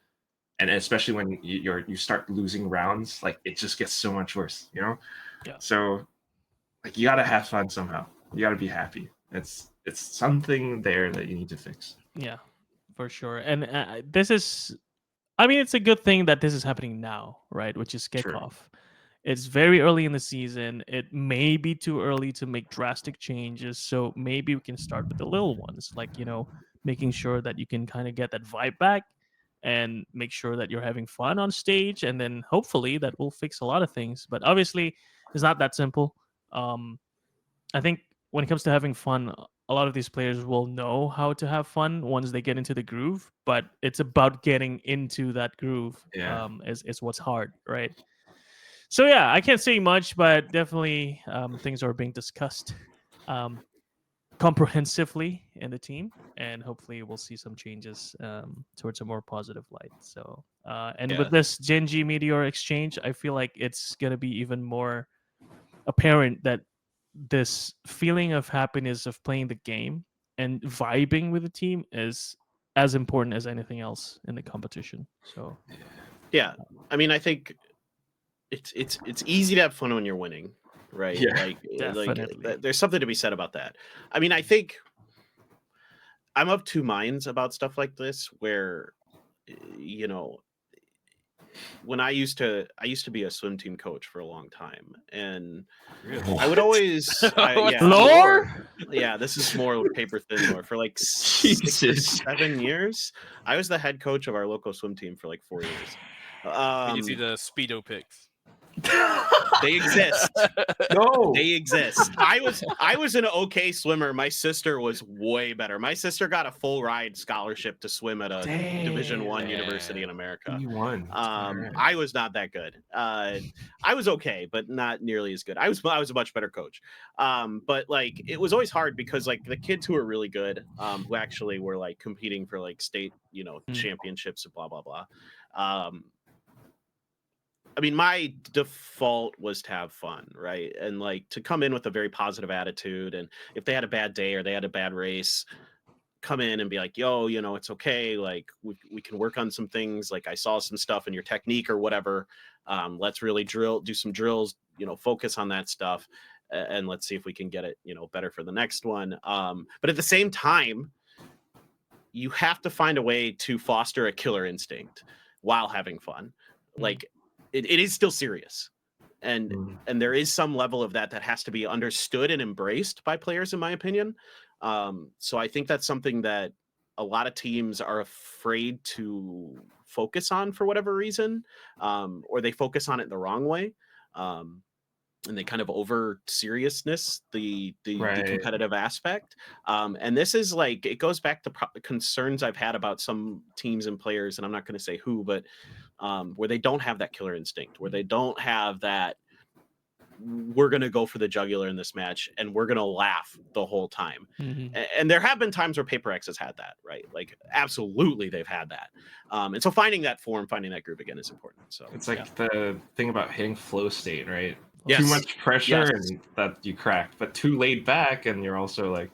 and especially when you start losing rounds, like it just gets so much worse, you know? Yeah. So like you gotta have fun somehow. You gotta be happy. It's something there that you need to fix. Yeah, for sure. And this is, I mean, it's a good thing that this is happening now, right? Which is True. kickoff. It's very early in the season. It may be too early to make drastic changes. So maybe we can start with the little ones, like, making sure that you can kind of get that vibe back and make sure that you're having fun on stage. And then hopefully that will fix a lot of things. But obviously, it's not that simple. I think when it comes to having fun, a lot of these players will know how to have fun once they get into the groove, but it's about getting into that groove is what's hard, right? So yeah, I can't say much, but definitely things are being discussed comprehensively in the team, and hopefully we'll see some changes towards a more positive light. So with this Genji Meteor exchange, I feel like it's gonna be even more apparent that this feeling of happiness of playing the game and vibing with the team is as important as anything else in the competition. So yeah, I mean, I think it's easy to have fun when you're winning, right? Yeah, like definitely. there's something to be said about that. I mean, I think I'm of two minds about stuff like this where, when I used to be a swim team coach for a long time, and I would always lore. Yeah, this is more Paperthin lore. For like 6 or Jesus. 7 years, I was the head coach of our local swim team for like 4 years. Can you see the Speedo pics? They exist. No. They exist. I was an okay swimmer. My sister was way better. My sister got a full ride scholarship to swim at a Division I university in America. You won. I was not that good. I was okay, but not nearly as good. I was a much better coach. But like it was always hard because like the kids who were really good, who actually were like competing for like state, championships and blah blah blah. I mean, my default was to have fun, right? And like to come in with a very positive attitude. And if they had a bad day or they had a bad race, come in and be like, yo, it's okay. Like we can work on some things. Like I saw some stuff in your technique or whatever. Let's really do some drills, focus on that stuff. And let's see if we can get it, better for the next one. But at the same time, you have to find a way to foster a killer instinct while having fun. Like, it is still serious, and there is some level of that has to be understood and embraced by players, in my opinion. So I think that's something that a lot of teams are afraid to focus on for whatever reason, or they focus on it the wrong way. And they kind of over seriousness the competitive aspect. And this is like, it goes back to concerns I've had about some teams and players, and I'm not going to say who, but where they don't have that killer instinct, where they don't have that, we're going to go for the jugular in this match and we're going to laugh the whole time. And there have been times where PaperX has had that, right? Like, absolutely, they've had that. And so finding that form, finding that group again is important. So it's like the thing about hitting flow state, right? Yes. Too much pressure and that you crack, but too laid back and you're also like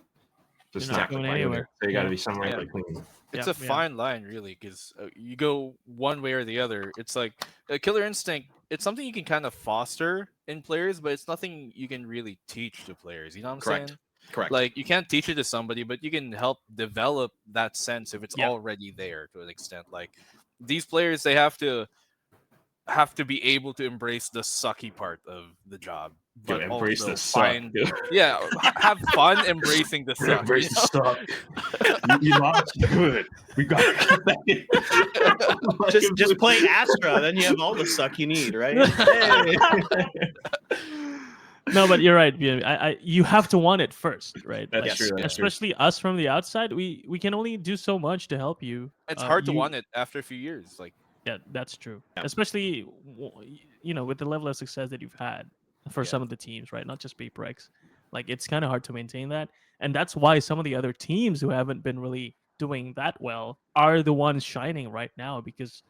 just not going quite anywhere. So you got to be somewhere Yeah. between. It's a fine line, really, because you go one way or the other. It's like a killer instinct. It's something you can kind of foster in players, but it's nothing you can really teach to players. You know what I'm saying? Correct. Like, you can't teach it to somebody, but you can help develop that sense if it's already there to an extent. Like, these players, they have to be able to embrace the sucky part of the job, but embrace also the suck. have fun embracing the suck. Embrace the suck. You lost, good. We got to cut that in. just play Astra, then you have all the suck you need, right? No, but you're right. You have to want it first, right? That's true. That's especially us from the outside, we can only do so much to help you. It's hard to want it after a few years. Like, yeah, that's true. Especially, with the level of success that you've had for some of the teams, right? Not just PaperX. Like, it's kind of hard to maintain that. And that's why some of the other teams who haven't been really doing that well are the ones shining right now, because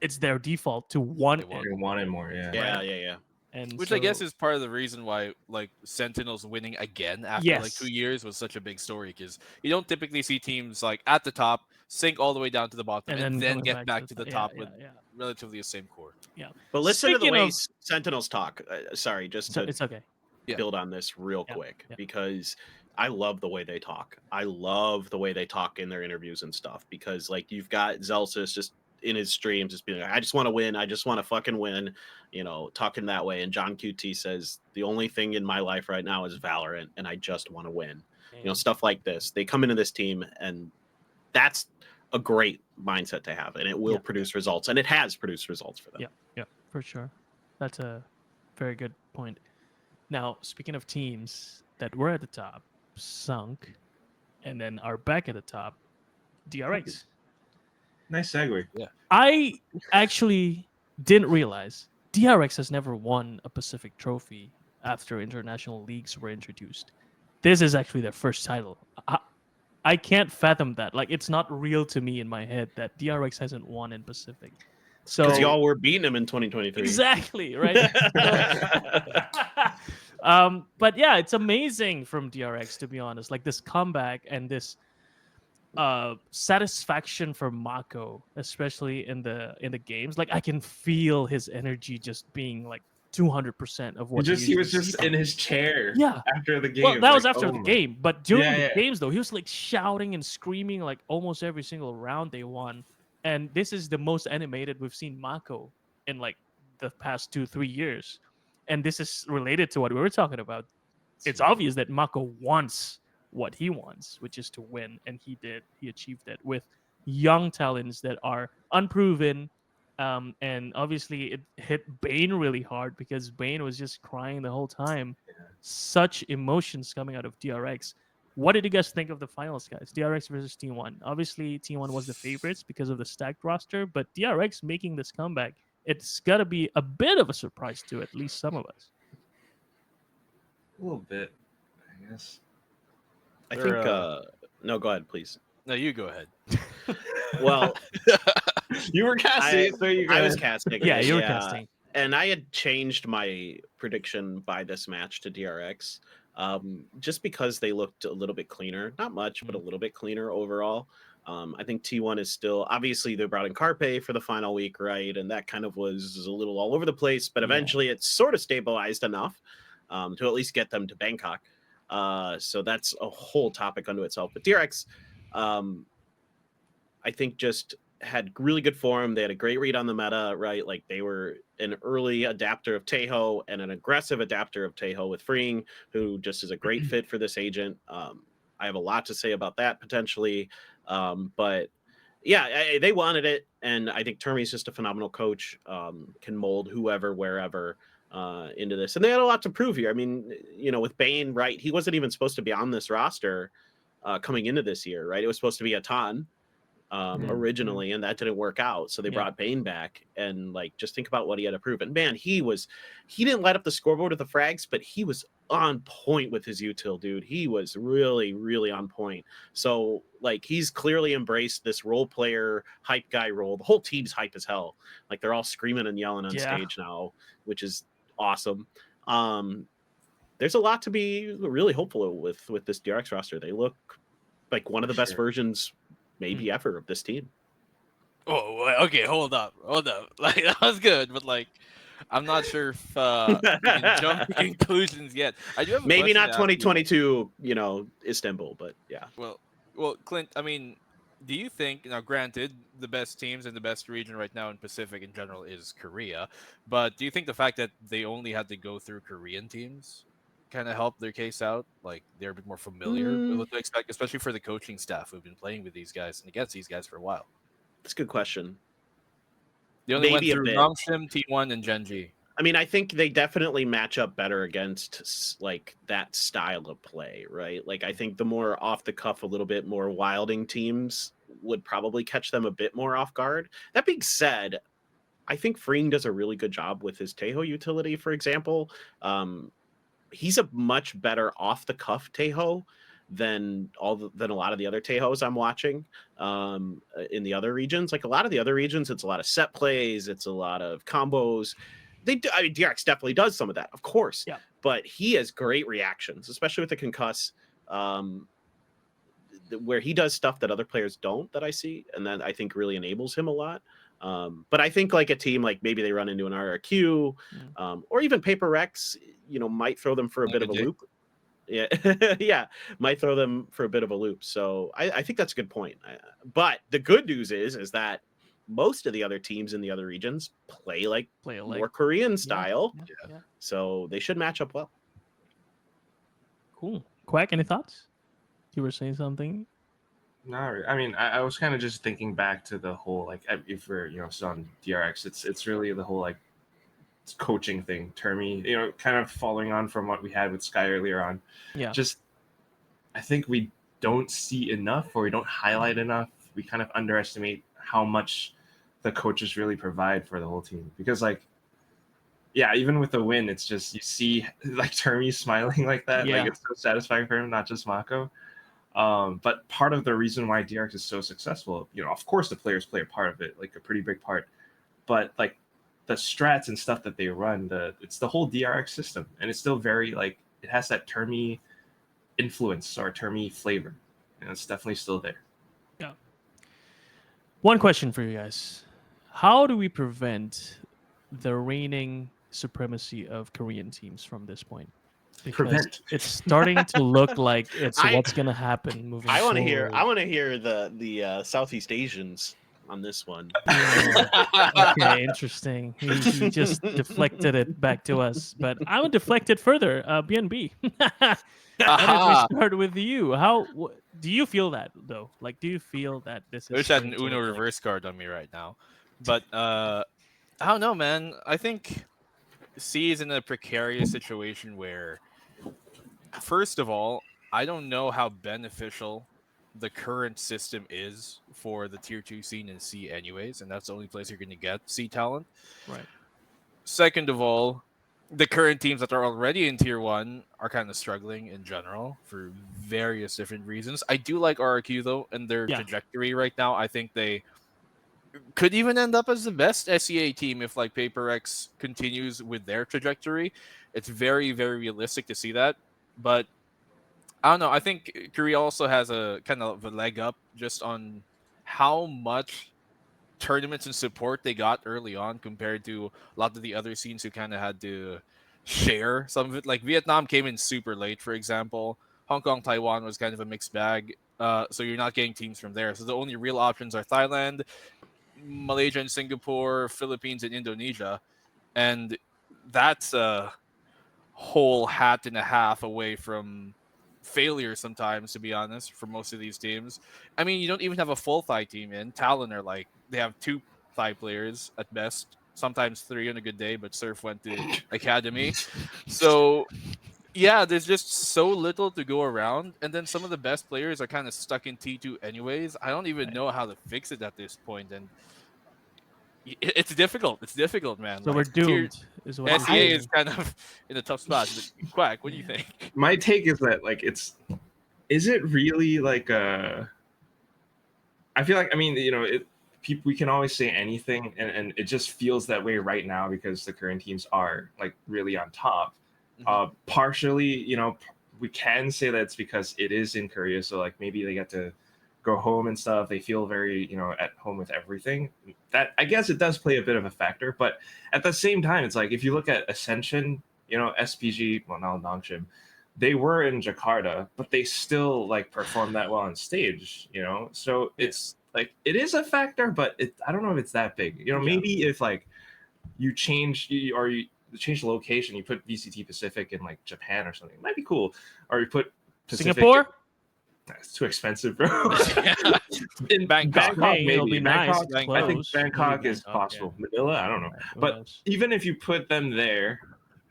it's their default to want it. They want it more, Yeah. And which I guess is part of the reason why, like, Sentinels winning again after like 2 years was such a big story, because you don't typically see teams like at the top sink all the way down to the bottom and then get back to the top with relatively the same core. Yeah. But listen to the way Sentinels talk. Sorry, just to it's okay. build on this real quick, because I love the way they talk. I love the way they talk in their interviews and stuff, because like, you've got Zelsis just in his streams just being like, I just want to win. I just want to fucking win, talking that way. And John QT says, the only thing in my life right now is Valorant, and I just want to win. Stuff like this. They come into this team, and that's a great mindset to have, and it will produce results, and it has produced results for them. Yeah, for sure. That's a very good point. Now, speaking of teams that were at the top, sunk, and then are back at the top, DRX. Nice segue. Yeah. I actually didn't realize DRX has never won a Pacific trophy after international leagues were introduced. This is actually their first title. I can't fathom that. Like, it's not real to me in my head that DRX hasn't won in Pacific. So because y'all were beating them in 2023. Exactly, right? But yeah, it's amazing from DRX, to be honest. Like, this comeback and this satisfaction for Mako, especially in the games. Like, I can feel his energy just being like 200% of what he was just in his chair after the game. Well, that was after the game, but during the games though, he was like shouting and screaming like almost every single round they won. And this is the most animated we've seen Mako in like the past 2-3 years. And this is related to what we were talking about. It's obvious that Mako wants what he wants, which is to win, and he achieved it with young talents that are unproven. And obviously it hit Bane really hard, because Bane was just crying the whole time. Such emotions coming out of DRX. What did you guys think of the finals, guys? DRX versus T1. Obviously T1 was the favorites because of the stacked roster, but DRX making this comeback, it's got to be a bit of a surprise to at least some of us. A little bit, I guess. I think no, go ahead, please. No, you go ahead. Well, you were casting, I was casting. Yeah, you were casting. And I had changed my prediction by this match to DRX, just because they looked a little bit cleaner. Not much, but a little bit cleaner overall. I think T1 is still, obviously they brought in Carpe for the final week, right? And that kind of was a little all over the place, but eventually it's sort of stabilized enough to at least get them to Bangkok. So that's a whole topic unto itself. But DRX, I think just had really good form. They had a great read on the meta, right? Like, they were an early adapter of Taeho and an aggressive adapter of Taeho with Freeing, who just is a great fit for this agent. I have a lot to say about that potentially. But Yeah, they wanted it, and I think Termy's just a phenomenal coach. Can mold whoever, wherever into this, and they had a lot to prove here. I mean, with Bane, right? He wasn't even supposed to be on this roster coming into this year, right? It was supposed to be a ton originally, and that didn't work out. So they brought Bane back, and just think about what he had to prove. And man, he didn't light up the scoreboard with the frags, but he was on point with his util, dude. He was really, really on point. So he's clearly embraced this role player hype guy role. The whole team's hype as hell. They're all screaming and yelling on stage now, which is awesome. There's a lot to be really hopeful with this DRX roster. They look like one of the best versions maybe ever of this team. Oh, okay, hold up. That was good, but I'm not sure if we can jump to conclusions yet. I do have maybe not 2022, Istanbul, but yeah. Well, Clint, I mean, do you think, granted, the best teams in the best region right now in Pacific in general is Korea, but do you think the fact that they only had to go through Korean teams kind of helped their case out? They're a bit more familiar with what to expect, especially for the coaching staff who've been playing with these guys and against these guys for a while. That's a good question. They only went through Namshim, T1, and Genji. I mean, I think they definitely match up better against that style of play, right? I think the more off the cuff, a little bit more wilding teams would probably catch them a bit more off guard. That being said, I think Freeing does a really good job with his Taeho utility, for example. He's a much better off the cuff Taeho than a lot of the other Taehos I'm watching in the other regions. A lot of the other regions, it's a lot of set plays, it's a lot of combos. DRX definitely does some of that, of course. Yeah. But he has great reactions, especially with the concuss, where he does stuff that other players don't that I see, and that I think really enables him a lot. But I think a team maybe they run into an RRQ or even PaperX, might throw them for a bit of a loop. Yeah, yeah, might throw them for a bit of a loop. So I think that's a good point. But the good news is that most of the other teams in the other regions play more Korean style. Yeah. So they should match up well. Cool. Quack, any thoughts? You were saying something? No, I mean, I was kind of just thinking back to the whole if we're still on DRX, it's really the whole coaching thing. Termy, kind of following on from what we had with Skye earlier on. Yeah. Just I think we don't see enough, or we don't highlight enough. We kind of underestimate how much the coaches really provide for the whole team, because even with the win, it's just you see Termy smiling like that. Yeah. It's so satisfying for him, not just Mako. But part of the reason why DRX is so successful, of course the players play a part of it, a pretty big part, but the strats and stuff that they run, it's the whole DRX system, and it's still very it has that Termy influence or Termy flavor, and it's definitely still there. Yeah. One question for you guys: how do we prevent the reigning supremacy of Korean teams from this point? Because it's starting to look like it's what's going to happen moving forward. I want to hear the Southeast Asians on this one. Yeah. Okay, interesting. He just deflected it back to us, but I would deflect it further. BNB. Why don't we start with you? Do you feel that though? Do you feel that this is? I wish I had an Uno reverse card on me right now, but I don't know, man. I think C is in a precarious situation where, first of all, I don't know how beneficial the current system is for the tier 2 scene in C anyways, and that's the only place you're going to get C talent. Right. Second of all, the current teams that are already in tier 1 are kind of struggling in general for various different reasons. I do like RRQ though, and their trajectory right now. I think they could even end up as the best SEA team if PaperX continues with their trajectory. It's very, very realistic to see that. But I don't know. I think Korea also has a kind of a leg up just on how much tournaments and support they got early on compared to a lot of the other scenes who kind of had to share some of it. Vietnam came in super late, for example. Hong Kong, Taiwan was kind of a mixed bag. So you're not getting teams from there. So the only real options are Thailand, Malaysia and Singapore, Philippines and Indonesia. And that's a whole hat and a half away from failure sometimes, to be honest, for most of these teams. I mean, you don't even have a full Thai team in. Talon are like, they have 2 Thai players at best, sometimes 3 on a good day, but Surf went to Academy. So, yeah, there's just so little to go around. And then some of the best players are kind of stuck in T2 anyways. I don't even know how to fix it at this point. And it's difficult. It's difficult, man. So Like, we're doomed, is what you're SEA is saying. kind of in a tough spot. But Quack, what do you think? My take is that like is it really like I feel like, I mean, you know, people, we can always say anything, and it just feels that way right now because the current teams are like really on top. Partially, you know, we can say that it's because it is in Korea, so like maybe they get to go home and stuff. They feel very, you know, at home with everything. That, I guess, it does play a bit of a factor, but at the same time, it's like if you look at Ascension, you know, SPG, well, now Nongshim, they were in Jakarta, but they still like performed that well on stage, you know. So it's like it is a factor, but I don't know if it's that big. You know, maybe if like you change the location, you put VCT Pacific in like Japan or something, it might be cool. Or you put Pacific Singapore. It's too expensive, bro. In Bangkok, Hey, maybe. it'll be nice. Bangkok, It's I think close. Bangkok Maybe is Bangkok, possible. Manila, I don't know. Right, who But knows? even if you put them there,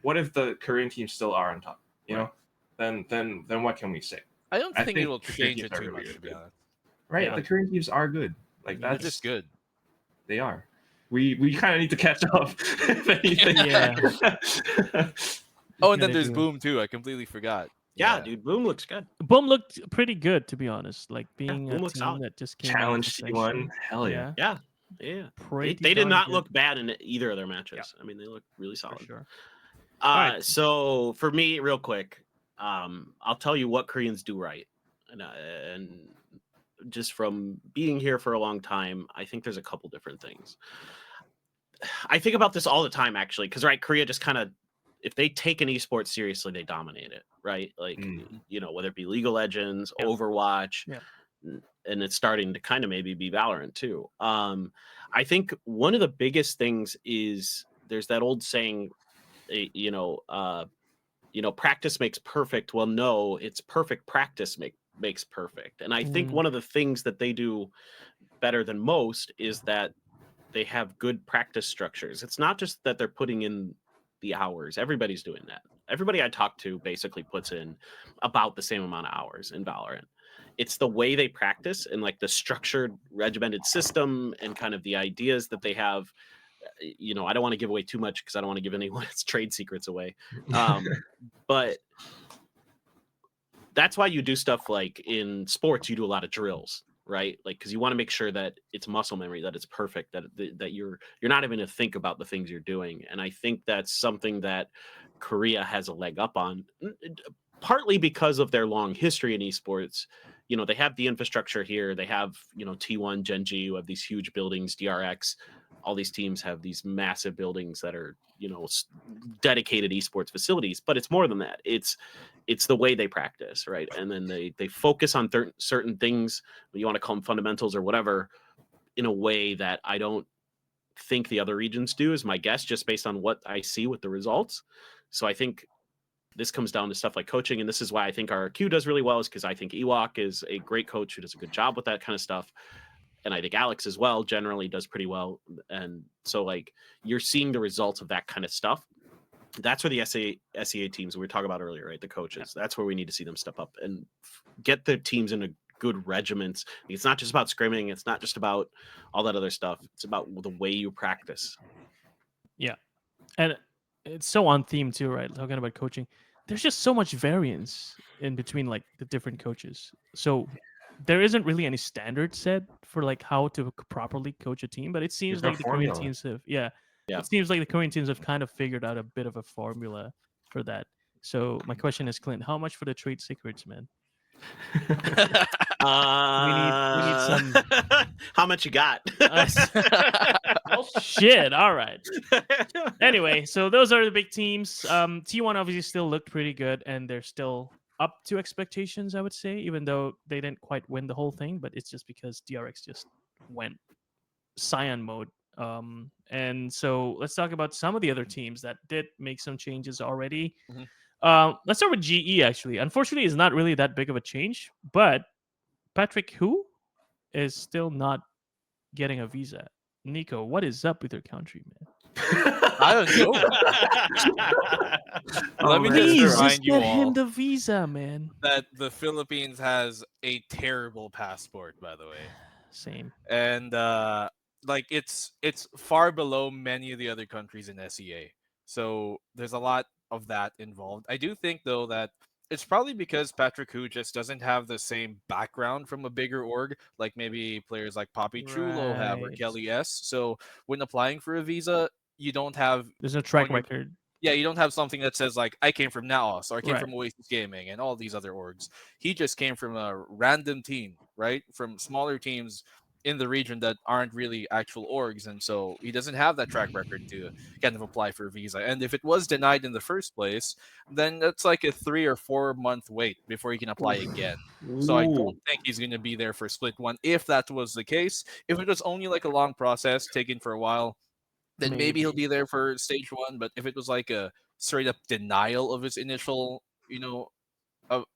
what if the Korean teams still are on top? You know, then what can we say? I don't think it will the Korean change it teams are too really much, to be good. honest. Right? Yeah. The Korean teams are good. Like They're that's just good. They are. We kind of need to catch up. If anything. Yeah. Oh, and then Kinda there's do. Boom too. I completely forgot. Yeah, dude, Boom looks good. Boom looked pretty good, to be honest. Like being Boom a looks team solid. that just came Challenge out of C1. Ascension. Hell yeah. Yeah, yeah. Pretty They did darn not good, look bad in either of their matches. I mean, they look really for solid. sure. Alright. So for me, real quick, I'll tell you what Koreans do right, and just from being here for a long time, I think there's a couple different things. I think about this all the time, actually, because Korea just kind of, if they take an esports seriously, they dominate it, right? Like, you know, whether it be League of Legends, Overwatch, and it's starting to kind of maybe be Valorant too. I think one of the biggest things is there's that old saying, you know, practice makes perfect. Well, no, it's perfect practice makes perfect. And I think one of the things that they do better than most is that they have good practice structures. It's not just that they're putting in the hours. Everybody's doing that. Everybody I talk to basically puts in about the same amount of hours in Valorant. It's the way they practice and like the structured, regimented system and kind of the ideas that they have. You know, I don't want to give away too much because I don't want to give anyone's trade secrets away. But that's why you do stuff like in sports, you do a lot of drills, right? Like, because you want to make sure that it's muscle memory, that it's perfect, that you're not even to think about the things you're doing. And I think that's something that Korea has a leg up on, partly because of their long history in esports. You know, they have the infrastructure here. They have, you know, T1, Gen.G, who have these huge buildings, DRX. All these teams have these massive buildings that are, you know, dedicated esports facilities. But it's more than that. It's the way they practice, right? And then they focus on certain things, you want to call them fundamentals or whatever, in a way that I don't think the other regions do, is my guess, just based on what I see with the results. So I think this comes down to stuff like coaching, and this is why I think RRQ does really well, is because I think Ewok is a great coach who does a good job with that kind of stuff. And I think Alex as well generally does pretty well. And so like you're seeing the results of that kind of stuff. That's where the SEA teams we were talking about earlier, right? The coaches, that's where we need to see them step up and get the teams into good regiments. It's not just about scrimming. It's not just about all that other stuff. It's about the way you practice. Yeah. And it's so on theme too, right? Talking about coaching. There's just so much variance in between like the different coaches. So there isn't really any standard set for like how to properly coach a team, but it seems like the Korean teams have, it seems like the Korean teams have kind of figured out a bit of a formula for that. So my question is, Clint, how much for the trade secrets, man? We need some. How much you got? Well, shit. All right. Anyway, so those are the big teams. T1 obviously still looked pretty good, and they're still up to expectations, I would say, even though they didn't quite win the whole thing. But it's just because DRX just went Cyan mode. And so let's talk about some of the other teams that did make some changes already. Let's start with GE. Actually, unfortunately, it's not really that big of a change, but patrickWHO is still not getting a visa. Nico, what is up with your country, man? I don't know. Let me man. just Please, remind just you get all him the visa, man. that the Philippines has a terrible passport, by the way. Same. And like it's far below many of the other countries in SEA. So there's a lot of that involved. I do think though that it's probably because patrickWHO just doesn't have the same background from a bigger org, like maybe players like PatrickWHO have or Right. Kelly S. So when applying for a visa, you don't have There's no track on your- record. yeah, you don't have something that says like I came from Naos or I came Right. from Oasis Gaming and all these other orgs. He just came from a random team, right? From smaller teams in the region that aren't really actual orgs, and so he doesn't have that track record to kind of apply for a visa. And if it was denied in the first place, then that's like a 3 or 4 month wait before he can apply again. So I don't think he's going to be there for split one if that was the case. If it was only like a long process taken for a while, then maybe he'll be there for stage one. But if it was like a straight up denial of his initial,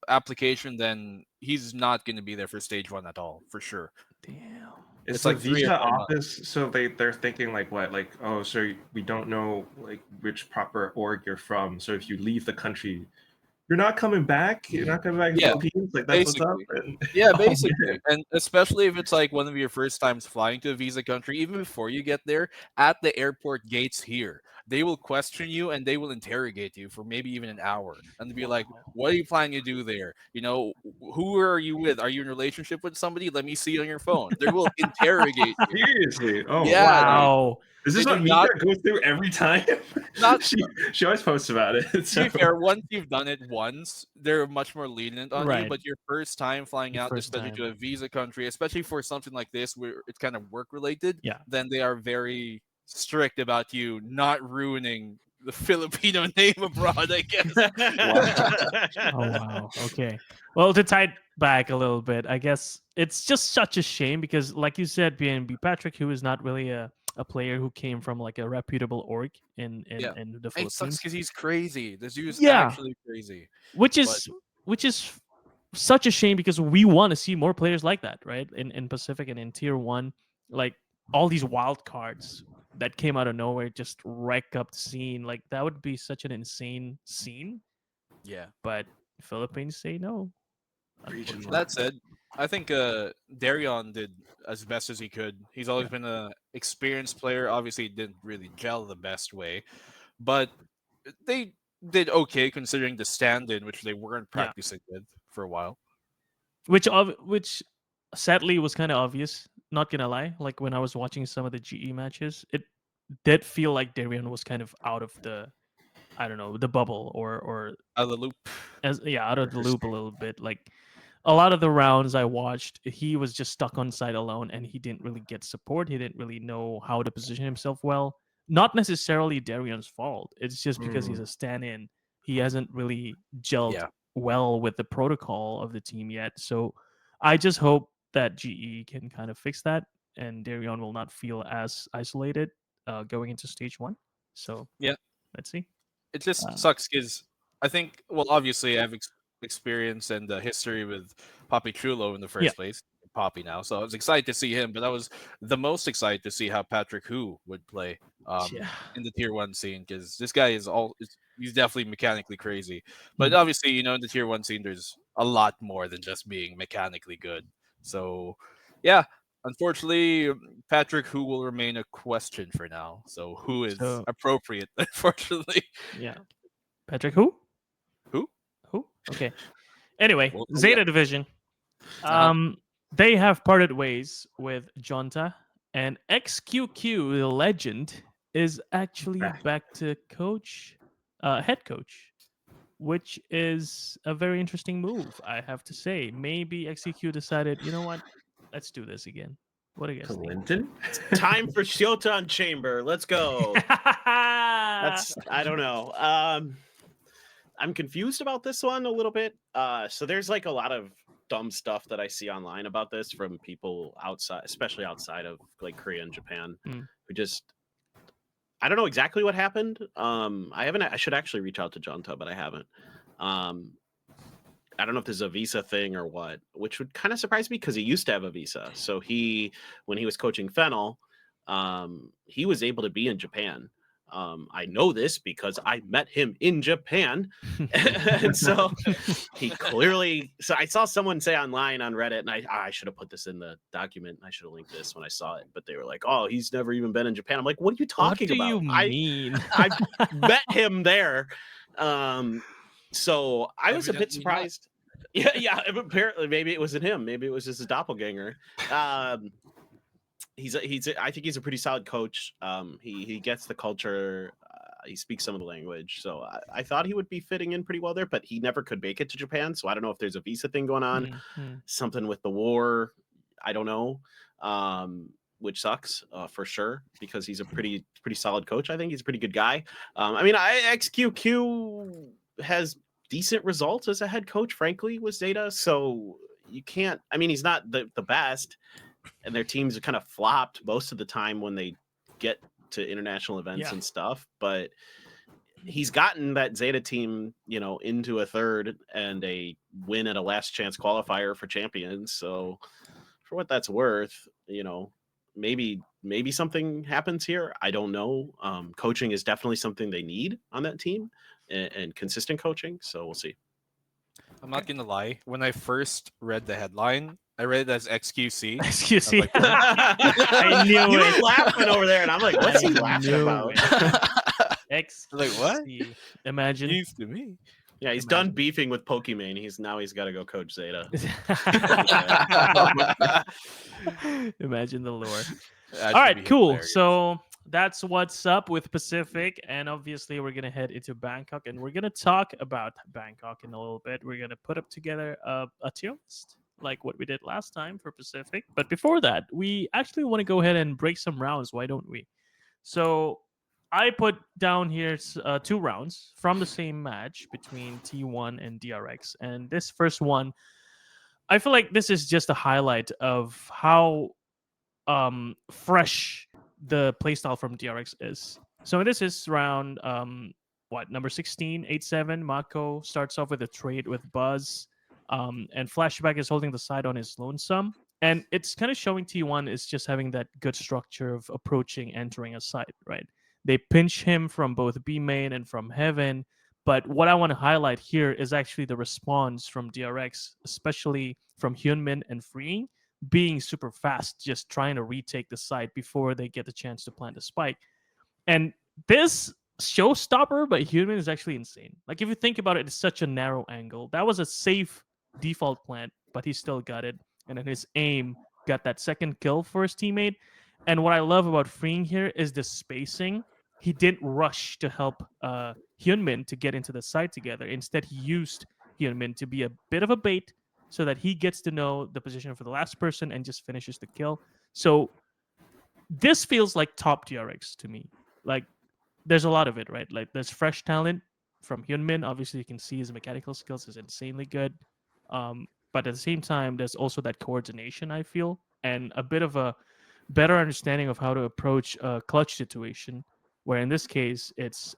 application, then he's not going to be there for stage one at all, for sure. Damn. It's It's like like 3 or visa 4 months. office, so they're thinking like what, like, oh, so we don't know like which proper org you're from. So if you leave the country, you're not coming back. You're not coming back to the Yeah, Philippines. Like that's what's up. basically. Yeah, Oh, basically. man. And especially if it's like one of your first times flying to a visa country, even before you get there, at the airport gates here, they will question you and they will interrogate you for maybe even an hour. And they'll be like, what are you planning to do there? Who are you with? Are you in a relationship with somebody? Let me see on your phone. They will interrogate you. Seriously. Oh Yeah, Wow. Is this They what do Mika not- goes through every time? Not- she always posts about it. To So. be fair, once you've done it once, they're much more lenient on you. Right. But your first time flying Your out, first especially time. to a visa country, especially for something like this where it's kind of work related, Yeah. then they are very strict about you not ruining the Filipino name abroad, I guess. Oh wow. Okay. Well, to tie it back a little bit, I guess it's just such a shame because, like you said, BNB patrickWHO is not really a player who came from like a reputable org in Yeah. the And it sucks Philippines, because he's crazy. This dude's Yeah. actually crazy. which is such a shame because we want to see more players like that, right? In Pacific and in Tier 1, like all these wild cards that came out of nowhere just wreck up the scene. Like that would be such an insane scene, Yeah. but Philippines say no. Region unfortunately. That said, I think Darion did as best as he could. He's always been an experienced player. Obviously, didn't really gel the best way, but they did okay considering the stand-in, which they weren't Yeah. practicing with for a while. which sadly was kind of obvious, not gonna lie. Like when I was watching some of the GE matches, it did feel like Darion was kind of out of the, I don't know, the bubble or Out of the loop. out of the loop a little bit. Like a lot of the rounds I watched, he was just stuck on side alone and he didn't really get support. He didn't really know how to position himself well. Not necessarily Darion's fault. It's just because he's a stand-in. He hasn't really gelled Yeah. well with the protocol of the team yet. So I just hope that GE can kind of fix that and Darion will not feel as isolated going into stage 1. So Yeah. let's see. It just sucks because I think, well, obviously I have experience and history with PatrickWHO in the first place. Poppy now, so I was excited to see him, but I was the most excited to see how patrickWHO would play in the Tier 1 scene because this guy he's definitely mechanically crazy. But obviously, in the Tier 1 scene, there's a lot more than just being mechanically good. So, yeah, unfortunately, patrickWHO will remain a question for now. So, who is appropriate? Unfortunately, Yeah, patrickWHO? Who? Okay. Anyway, Well, ZETA Division. They have parted ways with Johnta, and XQQ, the legend, is actually back to head coach, which is a very interesting move, I have to say. Maybe XQQ decided, you know what, let's do this again. What do you guys think? Clinton? Time for Shiotan Chamber. Let's go. I don't know. I'm confused about this one a little bit. So there's like a lot of dumb stuff that I see online about this from people outside, especially outside of like Korea and Japan, who just, I don't know exactly what happened. I should actually reach out to Johnta, but I haven't. I don't know if this is a visa thing or what, which would kind of surprise me because he used to have a visa. So when he was coaching Fennel, he was able to be in Japan. I know this because I met him in Japan. And so he clearly, so I saw someone say online on Reddit, and I should have put this in the document. I should have linked this when I saw it, but they were like, oh, he's never even been in Japan. I'm like, what are you talking What do about? you mean? I met him there. So I was a bit Evidently surprised. Yeah. Apparently, maybe it wasn't him. Maybe it was just a doppelganger. I think he's a pretty solid coach. He gets the culture. He speaks some of the language. So I thought he would be fitting in pretty well there, but he never could make it to Japan. So I don't know if there's a visa thing going on, something with the war. I don't know. Which sucks for sure, because he's a pretty solid coach. I think he's a pretty good guy. I mean, XQQ has decent results as a head coach, frankly, with ZETA. So you can't, I mean, he's not the best, and their teams are kind of flopped most of the time when they get to international events and stuff. But he's gotten that ZETA team, into a third and a win at a last chance qualifier for champions. So for what that's worth, maybe something happens here. I don't know. Coaching is definitely something they need on that team, and consistent coaching. So we'll see. I'm not gonna lie. When I first read the headline, I read it as XQC. XQC. Like, I knew You it. were laughing over there, and I'm like, what's he laughing about? XQC. Like, what? Imagine. News to me. Yeah, he's done beefing with Pokimane. He's got to go coach ZETA. Imagine the lore. That All should right, be cool. hilarious. So that's what's up with Pacific, and obviously we're gonna head into Bangkok, and we're gonna talk about Bangkok in a little bit. We're gonna put up together a tier list like what we did last time for Pacific. But before that, we actually want to go ahead and break some rounds. Why don't we? So I put down here 2 rounds from the same match between T1 and DRX, and this first one, I feel like this is just a highlight of how fresh the playstyle from DRX is. So this is round number 16, 8-7. Mako starts off with a trade with Buzz, and Flashback is holding the side on his lonesome. And it's kind of showing T1 is just having that good structure of approaching, entering a site, right? They pinch him from both B main and from heaven. But what I want to highlight here is actually the response from DRX, especially from Hyunmin and Freeing, being super fast, just trying to retake the site before they get the chance to plant a spike. And this showstopper by Hyunmin is actually insane. Like, if you think about it, it's such a narrow angle. That was a safe default plant, but he still got it. And then his aim got that second kill for his teammate. And what I love about Freeing here is the spacing. He didn't rush to help Hyunmin to get into the site together. Instead, he used Hyunmin to be a bit of a bait so that he gets to know the position for the last person and just finishes the kill. So this feels like top DRX to me. Like, there's a lot of it, right? Like, there's fresh talent from Hyunmin. Obviously, you can see his mechanical skills is insanely good. But at the same time, there's also that coordination, I feel, and a bit of a better understanding of how to approach a clutch situation, where in this case, it's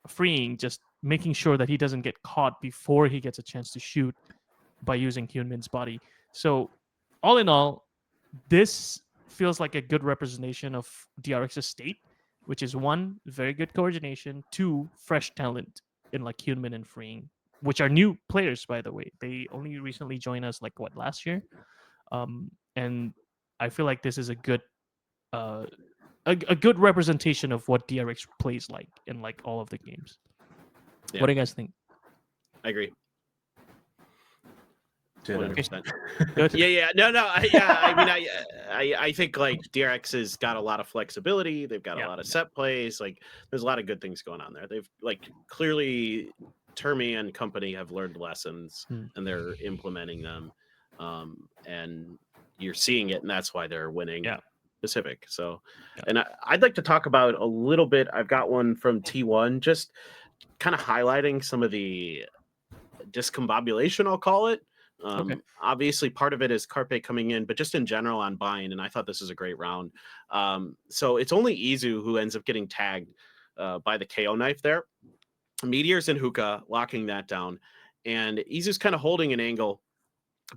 Freeing, just making sure that he doesn't get caught before he gets a chance to shoot by using Hyunmin's body. So all in all, this feels like a good representation of DRX's state, which is 1, very good coordination, 2, fresh talent in like Hyunmin and Freeing, which are new players, by the way. They only recently joined us last year. And I feel like this is a good good representation of what DRX plays like in like all of the games. Yeah. What do you guys think? I agree. 100%. Good. Yeah. No. I mean, I think like DRX has got a lot of flexibility. They've got a lot of set plays. Like, there's a lot of good things going on there. They've like clearly Termi and company have learned lessons and they're implementing them. And you're seeing it, and that's why they're winning Pacific. So, and I'd like to talk about a little bit. I've got one from T1, just kind of highlighting some of the discombobulation, I'll call it. Obviously, part of it is Carpe coming in, but just in general on Bind, and I thought this is a great round. So it's only Izu who ends up getting tagged by the KO knife there. Meteors and Hookah locking that down, and Izu's kind of holding an angle,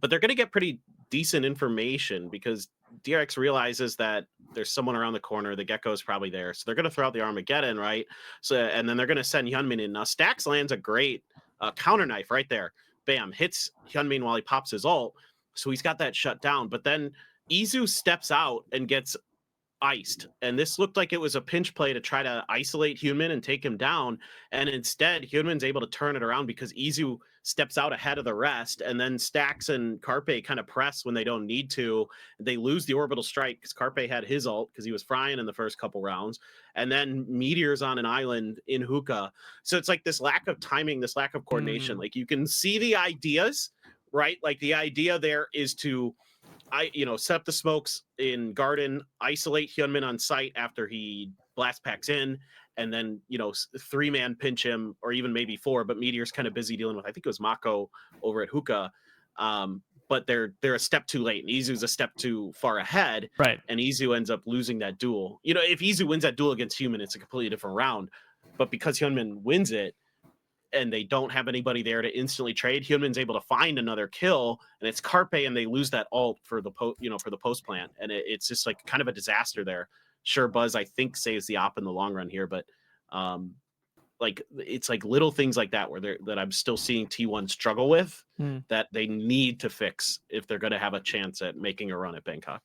but they're going to get pretty decent information because DRX realizes that there's someone around the corner. The Gecko's probably there, so they're going to throw out the Armageddon, right? So, and then they're going to send Hyunmin in. Now, Stax lands a great counter knife right there. Bam, hits Hyunmin while he pops his ult, so he's got that shut down. But then Izu steps out and gets iced, and this looked like it was a pinch play to try to isolate Hyunmin and take him down, and instead Hyunmin's able to turn it around because Izu steps out ahead of the rest, and then Stax and Carpe kind of press when they don't need to. They lose the orbital strike because Carpe had his ult because he was frying in the first couple rounds, and then Meteor's on an island in Hookah. So it's like this lack of timing, this lack of coordination. Like you can see the ideas, right? Like the idea there is to set up the smokes in Garden, isolate Hyunmin on site after he blast packs in, and then, 3-man pinch him, or even maybe 4, but Meteor's kind of busy dealing with, I think it was Mako over at Hookah. But they're a step too late, and Izu's a step too far ahead. Right. And Izu ends up losing that duel. If Izu wins that duel against Hyunmin, it's a completely different round. But because Hyunmin wins it, and they don't have anybody there to instantly trade, Hyunmin's able to find another kill, and it's Carpe, and they lose that ult for the post plant, and it's just like kind of a disaster there. Sure, Buzz I think saves the op in the long run here, but it's like little things like that that I'm still seeing T1 struggle with that they need to fix if they're going to have a chance at making a run at Bangkok.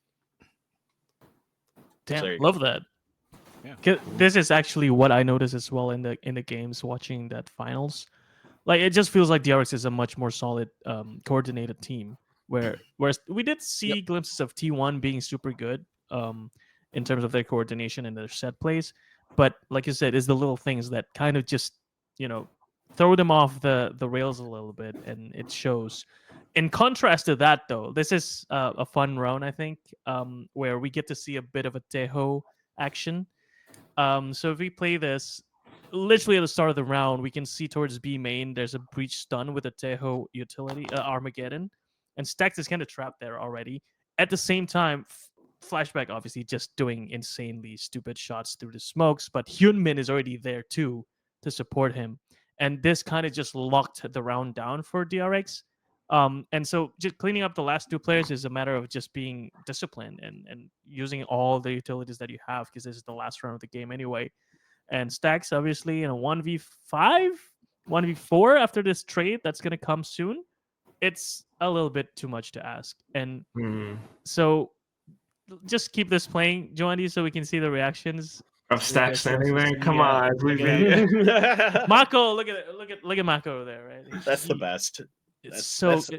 Damn, love that. Yeah. This is actually what I noticed as well in the games watching that finals. Like it just feels like DRX is a much more solid, coordinated team. Whereas we did see glimpses of T1 being super good, in terms of their coordination and their set plays, but like you said, it's the little things that kind of just throw them off the rails a little bit, and it shows. In contrast to that, though, this is a fun round, I think, where we get to see a bit of a Teho action. So if we play this, literally at the start of the round, we can see towards B main, there's a breach stun with a Teho utility, Armageddon, and Stax is kind of trapped there already. At the same time, Flashback obviously just doing insanely stupid shots through the smokes, but Hyunmin is already there too to support him. And this kind of just locked the round down for DRX. And so just cleaning up the last 2 players is a matter of just being disciplined and using all the utilities that you have, because this is the last round of the game anyway. And Stax obviously in a 1v5, 1v4 after this trade that's going to come soon, it's a little bit too much to ask. And so just keep this playing, Joandy, so we can see the reactions. Of Stax standing there? Come on. Mako, look at Mako over there, right? That's the best. It's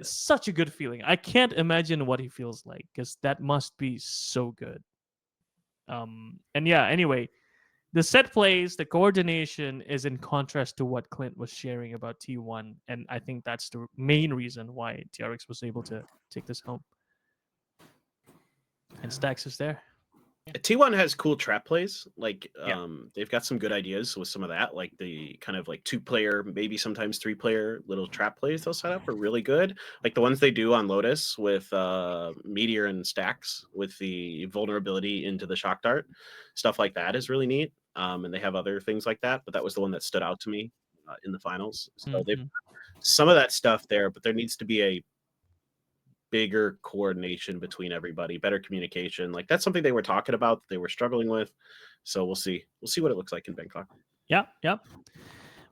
such a good feeling. I can't imagine what he feels like, because that must be so good. And yeah, anyway, the set plays, the coordination is in contrast to what Clint was sharing about T1, and I think that's the main reason why TRX was able to take this home. And Stax is there. T1 has cool trap plays. Like they've got some good ideas with some of that. Like the kind of like 2-player, maybe sometimes 3-player little trap plays they'll set up are really good. Like the ones they do on Lotus with Meteor and Stax with the vulnerability into the shock dart. Stuff like that is really neat. And they have other things like that, but that was the one that stood out to me in the finals. So they've some of that stuff there, but there needs to be a bigger coordination between everybody, better communication. Like that's something they were talking about that they were struggling with. So we'll see what it looks like in Bangkok. Yep.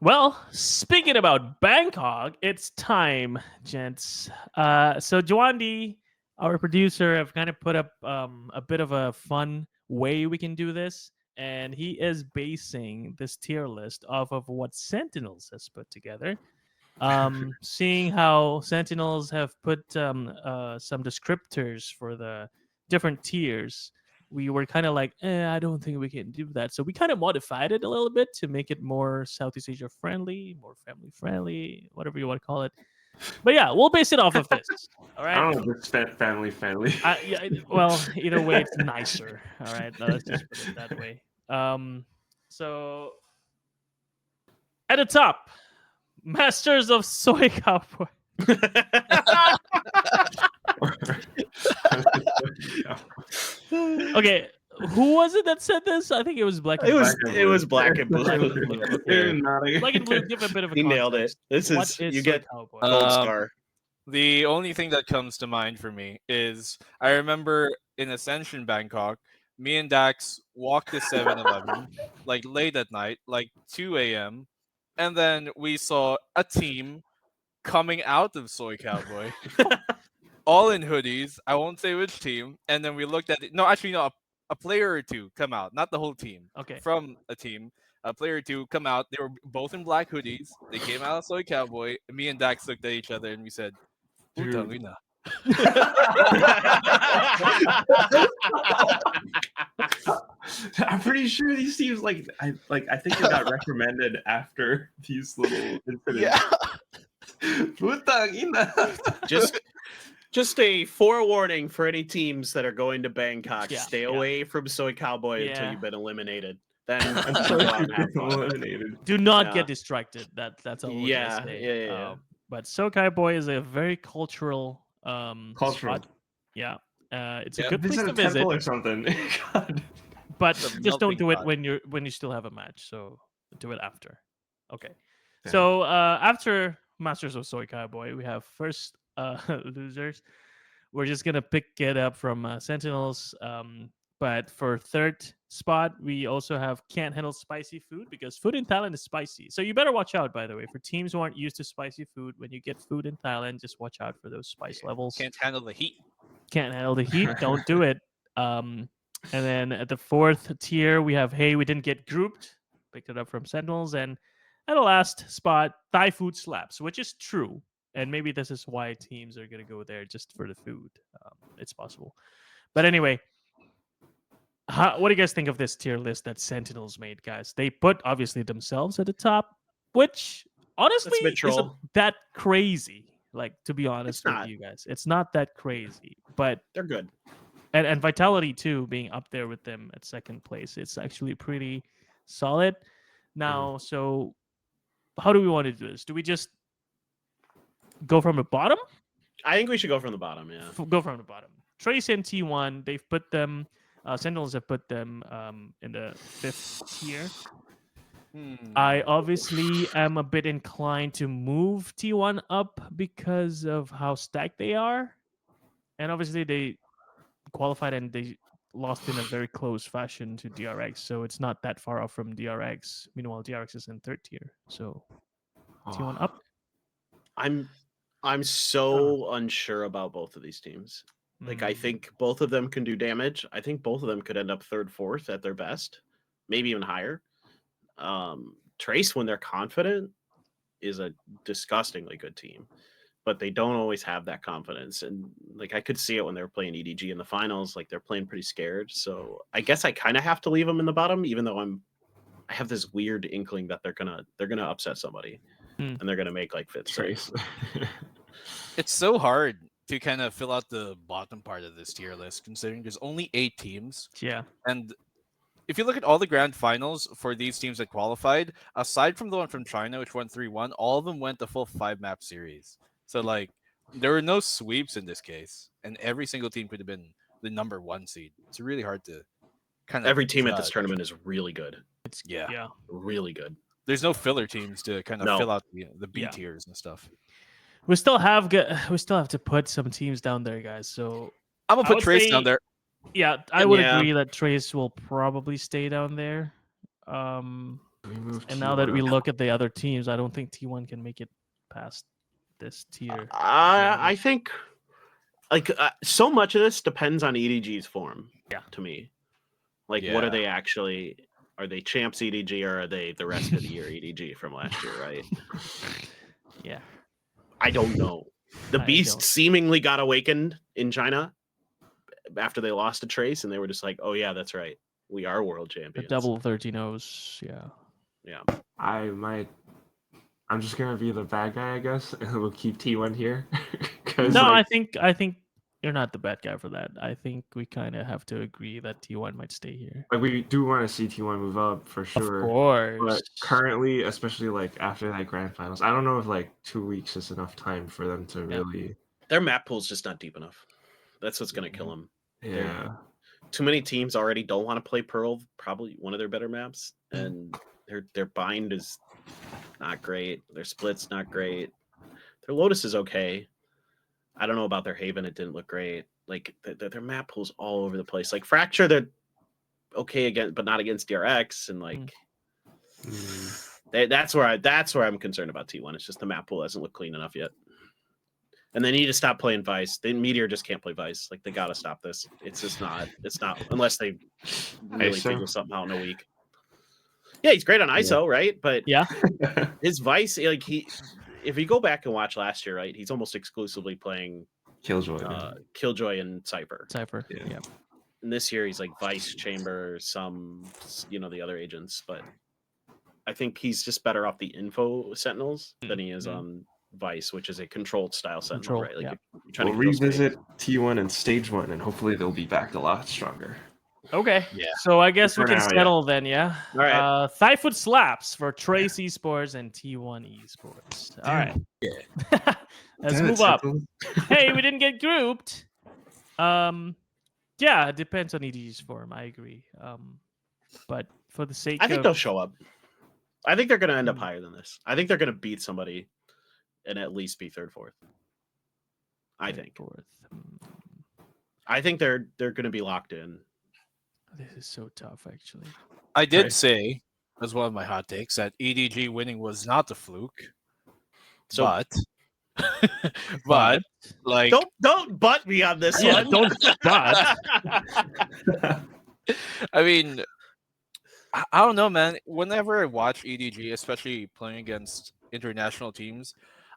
Well, speaking about Bangkok, it's time, gents. So Joandy, our producer, have kind of put up a bit of a fun way we can do this, and he is basing this tier list off of what Sentinels has put together. Seeing how Sentinels have put some descriptors for the different tiers, we were kind of like, I don't think we can do that. So we kind of modified it a little bit to make it more Southeast Asia friendly, more family friendly, whatever you want to call it. But yeah, we'll base it off of this. All right. I don't know if it's family friendly. Yeah, well, either way, it's nicer. All right. Let's just put it that way. So at the top, Masters of Soy Cowboy. Okay, Who was it that said this? I think it was Black and It was Black and it was Blue. black and blue. Black and Blue. Okay. They're nodding. Black and Blue, give a bit of a He nailed it. context. This What is is you Soy get Cowboy? gold star. The only thing that comes to mind for me is I remember in Ascension Bangkok, me and Dax walked to 7-Eleven like late at night, like 2 a.m. And then we saw a team coming out of Soy Cowboy, all in hoodies. I won't say which team. And then we looked at it. No, actually, no, a player or two come out, not the whole team. Okay. From a team, a player or two come out. They were both in black hoodies. They came out of Soy Cowboy. Me and Dax looked at each other and we said, Dude. "Putang ina." I'm pretty sure these teams I think they got recommended after these little incidents. Yeah. Putang ina. Just a forewarning for any teams that are going to Bangkok. Yeah, Stay yeah. away from Soy Cowboy until Yeah. you've been eliminated. Then I'm go sorry out and have you've fun. been eliminated. Do not Yeah. get distracted. That's all. Yeah, I say. yeah. But Sokai Boy is a very cultural Cultural. spot. Yeah. It's Yeah, a good place Visit to a visit, temple or something. God. but The just don't melting do it pot. when you still have a match. So do it after. Okay. Yeah. So after Masters of Soy Cowboy, we have first losers. We're just gonna pick it up from Sentinels. But for third spot, we also have can't handle spicy food because food in Thailand is spicy. So you better watch out, by the way, for teams who aren't used to spicy food. When you get food in Thailand, just watch out for those spice levels. Can't handle the heat. Can't handle the heat. Don't do it. And then at the fourth tier, we have Hey, we didn't get grouped. Picked it up from Sentinels. And at the last spot, Thai food slaps, which is true. And maybe this is why teams are going to go there just for the food. It's possible. But anyway, what do you guys think of this tier list that Sentinels made, guys? They put, obviously, themselves at the top, which, honestly, That's a bit isn't troll. that crazy. Like, to be honest with not. you guys. It's not that crazy. But They're good. and Vitality too being up there with them at second place, it's actually pretty solid now. So how do we want to do this? Do we just go from the bottom? I think we should go from the bottom. Yeah. Go from the bottom. Trace and T1, they've put them Sentinels have put them in the 5th tier. I obviously am a bit inclined to move T1 up because of how stacked they are, and obviously they qualified and they lost in a very close fashion to DRX, so it's not that far off from DRX. Meanwhile, DRX is in 3rd tier, so T1 up. I'm so unsure about both of these teams. Like, I think both of them can do damage. I think both of them could end up 3rd, 4th at their best, maybe even higher. Trace, when they're confident, is a disgustingly good team, but they don't always have that confidence. And like, I could see it when they were playing EDG in the finals. Like, they're playing pretty scared. So I guess I kind of have to leave them in the bottom, even though I have this weird inkling that they're gonna upset somebody and they're gonna make like 5th. Trace. It's so hard to kind of fill out the bottom part of this tier list, considering there's only 8 teams. Yeah. And if you look at all the grand finals for these teams that qualified, aside from the one from China, which won 3-1, all of them went the full 5-map series. So, like, there were no sweeps in this case, and every single team could have been the number 1 seed. It's really hard to kind of Every team at this judge. tournament is really good. Yeah. Really good. There's no filler teams to kind of No. fill out the B Yeah. tiers and stuff. We still have to put some teams down there, guys. So I'm gonna I put would Trace say- down there. yeah, I would Yeah. agree that Trace will probably stay down there. And now that we look at the other teams, I don't think T1 can make it past this tier. I think like so much of this depends on EDG's form. Yeah. To me, like, what are Yeah. they actually? Are they champs EDG or are they the rest of the year EDG from last year? Right. Yeah. I don't know. The I beast don't. seemingly got awakened in China after they lost to Trace, and they were just like, "Oh yeah, that's right, we are world The champions." double 13-0s, yeah. Yeah. I'm just gonna be the bad guy, I guess, and we'll keep T1 here. 'Cause, No, like, I think you're not the bad guy for that. I think we kind of have to agree that T1 might stay here. like we do want to see T1 move up for sure. Of course. But currently, especially like after that grand finals, I don't know if like 2 weeks is enough time for them to Yeah. really. Their map pool's just not deep enough. That's what's gonna kill them. Yeah. too many teams already don't want to play Pearl, probably one of their better maps, and their bind is not great. Their split's not great. Their Lotus is okay. I don't know about their Haven. It didn't look great. Like their map pool's all over the place. Like Fracture, they're okay again, but not against DRX, and like that's where I'm concerned about T1. It's just the map pool hasn't looked clean enough yet, and they need to stop playing Vice. Meteor just can't play Vice. Like they gotta stop this. It's just not. It's not unless they really figure something out in a week. Yeah, he's great on ISO, right? But yeah, his Vice, like if you go back and watch last year, right, he's almost exclusively playing Killjoy and Cypher. Yeah. And this year he's like Vice, Chamber, some, the other agents. But I think he's just better off the info Sentinels than he is on Vice, which is a controlled style Sentinel, right? Like you're trying to revisit T1 and Stage 1, and hopefully they'll be back a lot stronger. Okay. Yeah. So I guess we can now, settle then, yeah? All right. Thigh foot slaps for Trace Esports and T1 Esports. All right. Yeah. Let's move up. Hey, we didn't get grouped. Yeah, it depends on EDG's form. I agree. But for the sake I think they'll show up. I think they're going to end up higher than this. I think they're going to beat somebody and at least be third, fourth. I think. I think they're going to be locked in. This is so tough, actually. I did say, as one of my hot takes, that EDG winning was not a fluke. So, but like, don't butt me on this one. Don't butt. I mean, I don't know, man. Whenever I watch EDG, especially playing against international teams,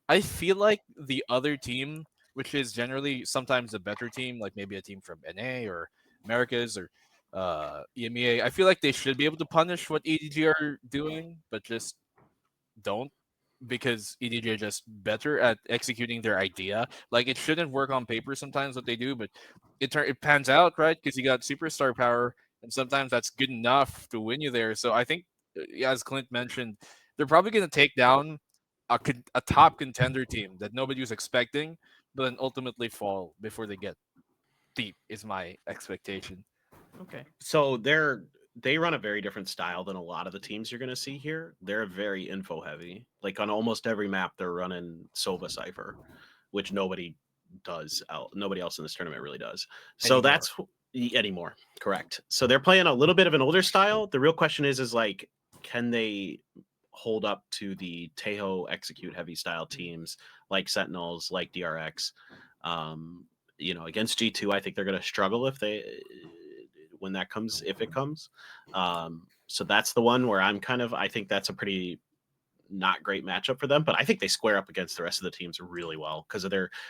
I feel like the other team, which is generally sometimes a better team, like maybe a team from NA or Americas or EMEA, I feel like they should be able to punish what EDG are doing, but just don't, because EDG are just better at executing their idea. Like, it shouldn't work on paper sometimes what they do, but it pans out, right? Because you got superstar power, and sometimes that's good enough to win you there. So I think, as Clint mentioned, they're probably going to take down a top contender team that nobody was expecting, but then ultimately fall before they get deep, is my expectation. Okay. So they run a very different style than a lot of the teams you're going to see here. They're very info heavy. Like on almost every map, they're running Sova Cypher, which nobody else in this tournament really does. So that's anymore. Correct. So they're playing a little bit of an older style. The real question is like, can they hold up to the Tejo execute heavy style teams like Sentinels, like DRX? Against G2, I think they're going to struggle if it comes. So that's the one where I think that's a pretty not great matchup for them, but I think they square up against the rest of the teams really well because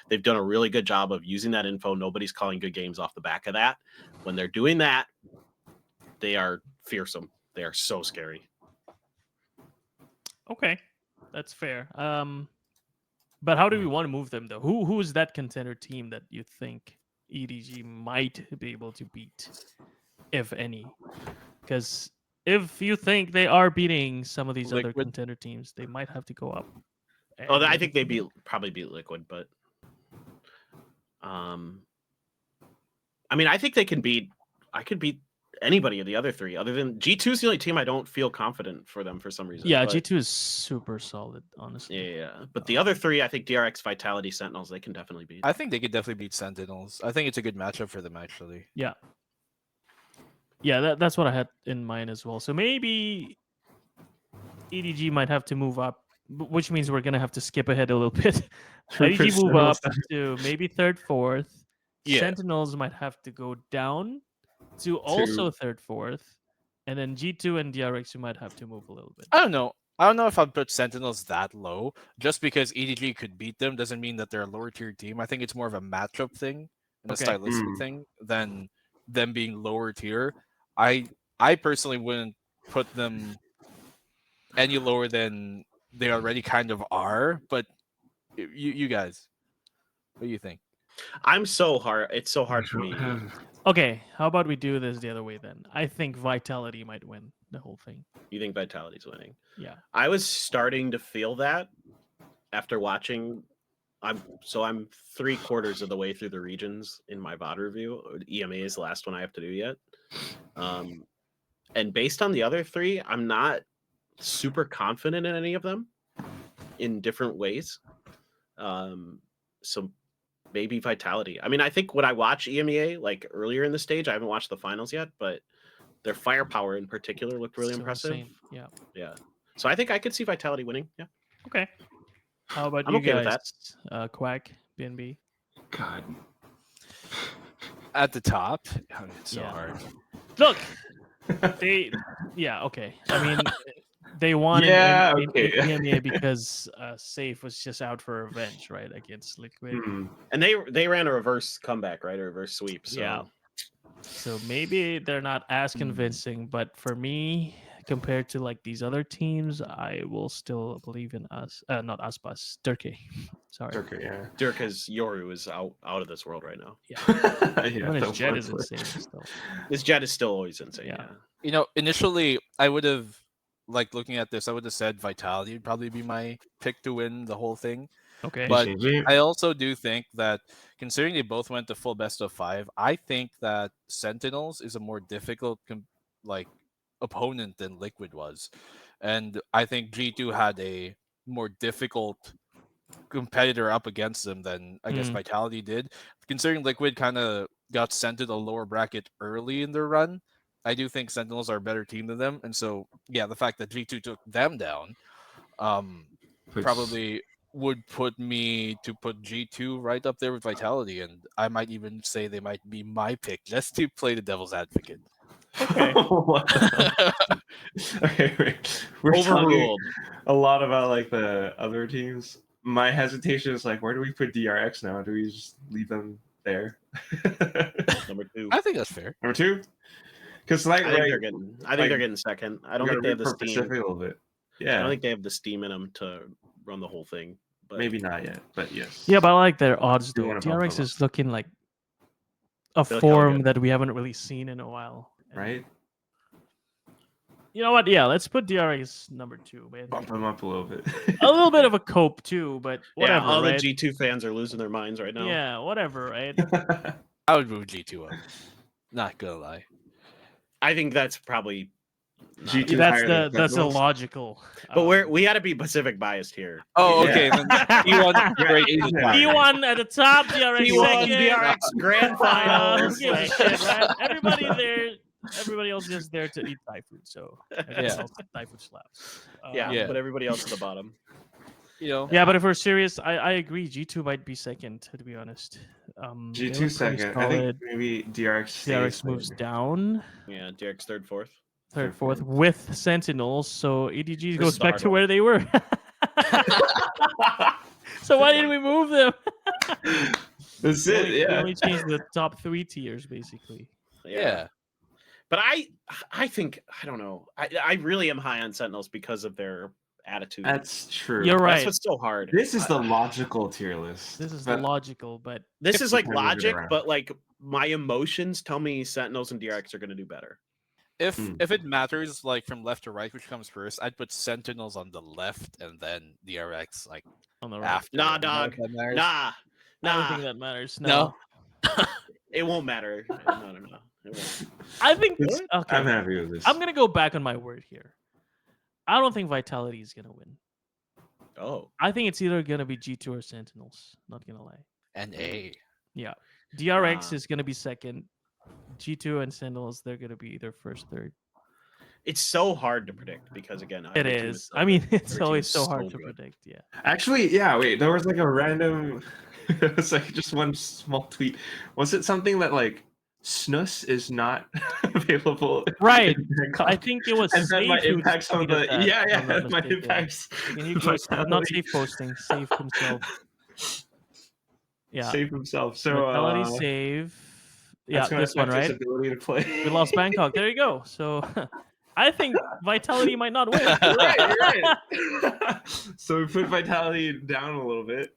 they've done a really good job of using that info. Nobody's calling good games off the back of that. When they're doing that, they are fearsome. They are so scary. Okay, that's fair. But how do we want to move them though? Who is that contender team that you think EDG might be able to beat, if any? Because if you think they are beating some of these other contender teams, they might have to go up. I think they probably beat Liquid, but I think they can beat. I could beat anybody of the other three, other than G2 is the only team I don't feel confident for them for some reason. Yeah, G2 is super solid, honestly. Yeah, but the other three, I think DRX, Vitality, Sentinels, they can definitely beat. I think they could definitely beat Sentinels. I think it's a good matchup for them, actually. Yeah. Yeah, that's what I had in mind as well. So maybe EDG might have to move up, which means we're going to have to skip ahead a little bit. EDG move up to maybe third, fourth. Yeah. Sentinels might have to go down to also third, fourth. And then G2 and DRX, you might have to move a little bit. I don't know if I'd put Sentinels that low. Just because EDG could beat them doesn't mean that they're a lower tier team. I think it's more of a matchup thing and a stylistic thing than them being lower tier. I personally wouldn't put them any lower than they already kind of are, but you guys, what do you think? It's so hard for me. Okay, how about we do this the other way then? I think Vitality might win the whole thing. You think Vitality's winning? Yeah. I was starting to feel that after watching I'm 3/4 of the way through the regions in my VOD review. EMA is the last one I have to do yet. And based on the other 3, I'm not super confident in any of them in different ways. So maybe Vitality. I mean, I think when I watch EMEA like earlier in the stage, I haven't watched the finals yet, but their firepower in particular looked really Still impressive. insane. Yeah. Yeah. So I think I could see Vitality winning. Yeah. Okay. How about I'm you okay with guys? Quack, BNB. God. At the top, it's so Yeah. hard. Look, okay. I mean, they won Yeah, in okay. EMEA because Safe was just out for revenge, right, against Liquid. And they ran a reverse comeback, right? A reverse sweep. So Yeah. So maybe they're not as convincing, but for me, compared to like these other teams, I will still believe in us. Not us, but Turkey. Sorry. Turkey, yeah. Dirk's Yoru is out of this world right now. Yeah. Yeah, Even his jet is unfortunately. insane still. His jet is still always insane. Yeah. Yeah. Initially, I would have, like, looking at this, I would have said Vitality would probably be my pick to win the whole thing. Okay. But GG. I also do think that, considering they both went to full best of 5, I think that Sentinels is a more difficult opponent than Liquid was, and I think G2 had a more difficult competitor up against them than I guess Vitality did. Considering Liquid kind of got sent to the lower bracket early in their run, I do think Sentinels are a better team than them, and so yeah, the fact that G2 took them down, probably would put me to put G2 right up there with Vitality, and I might even say they might be my pick just to play the devil's advocate. Okay. Okay, wait. We're Overruled. talking a lot about like the other teams. My hesitation is like, where do we put DRX now? Do we just leave them there? Number 2. I think that's fair. Number 2? Because like, I think they're getting second. I don't think they have the steam. Pacific a little bit. Yeah. I don't think they have the steam in them to run the whole thing. But Maybe not yet, but yes. Yeah, but I like their odds You though. wanna bump DRX them is looking like a feel like hella form good. that we haven't really seen in a while. And Right? you know what? Yeah, let's put DRX number 2, man. Bump them up a little bit. A little bit of a cope too, but whatever. yeah, all right? the G2 fans are losing their minds right now. Yeah, whatever, right? I would move G2 up. Not gonna lie. I think that's probably. G2 that's higher than that's Sentinels? illogical. But we got to be Pacific biased here. Oh, Yeah. okay. Then T1 great. T1 at the top, DRX T1 second. DRX grand finals. Who gives a shit, right? Everybody there. Everybody else is there to eat Thai food, so Yeah. Thai food slaps. Yeah, but everybody else at the bottom. Yeah, but if we're serious, I agree. G2 might be second, to be honest. They G2 look pretty second. I think solid. maybe DRX stays DRX moves there. down. Yeah, DRX third, fourth. Third, fourth with Sentinels, so EDG This goes is the back hard to one. where they were. So why didn't we move them? That's We it, only- we yeah. only changed the top 3 tiers, basically. Yeah. But I think I don't know. I really am high on Sentinels because of their attitude. That's true. You're right. That's what's so hard. This is the logical tier list. This is but logical, but This is like Move it logic, around. but like my emotions tell me Sentinels and DRX are going to do better. If it matters, like from left to right, which comes first, I'd put Sentinels on the left and then DRX like on the right. after. Nah, You know dog. if that matters? Nah, I don't think that matters. No. it won't matter. No. It won't. I think It's- okay. I'm happy with this. I'm gonna go back on my word here. I don't think Vitality is gonna win. Oh, I think it's either gonna be G2 or Sentinels. Not gonna lie. NA. Yeah, DRX Ah. is gonna be second. G2 and Sentinels, they're gonna be either first, third. it's so hard to predict because again, It every team is. so I mean, good. it's Every always team's so hard to good. predict. Yeah. Actually, yeah, wait, there was like a random it's like just one small tweet. Was it something that like Snus is not available? Right. in Bangkok? I think it was and then my Safe who impacts on the tweeted that, if I'm not my mistaken. impacts. And he goes, not Vitality. Safe posting, Safe himself. Yeah. Save himself. So Vitality save. Yeah, that's gonna this one, affect his right? ability to play. We lost Bangkok. There you go. So I think Vitality might not win. You're right. So we put Vitality down a little bit,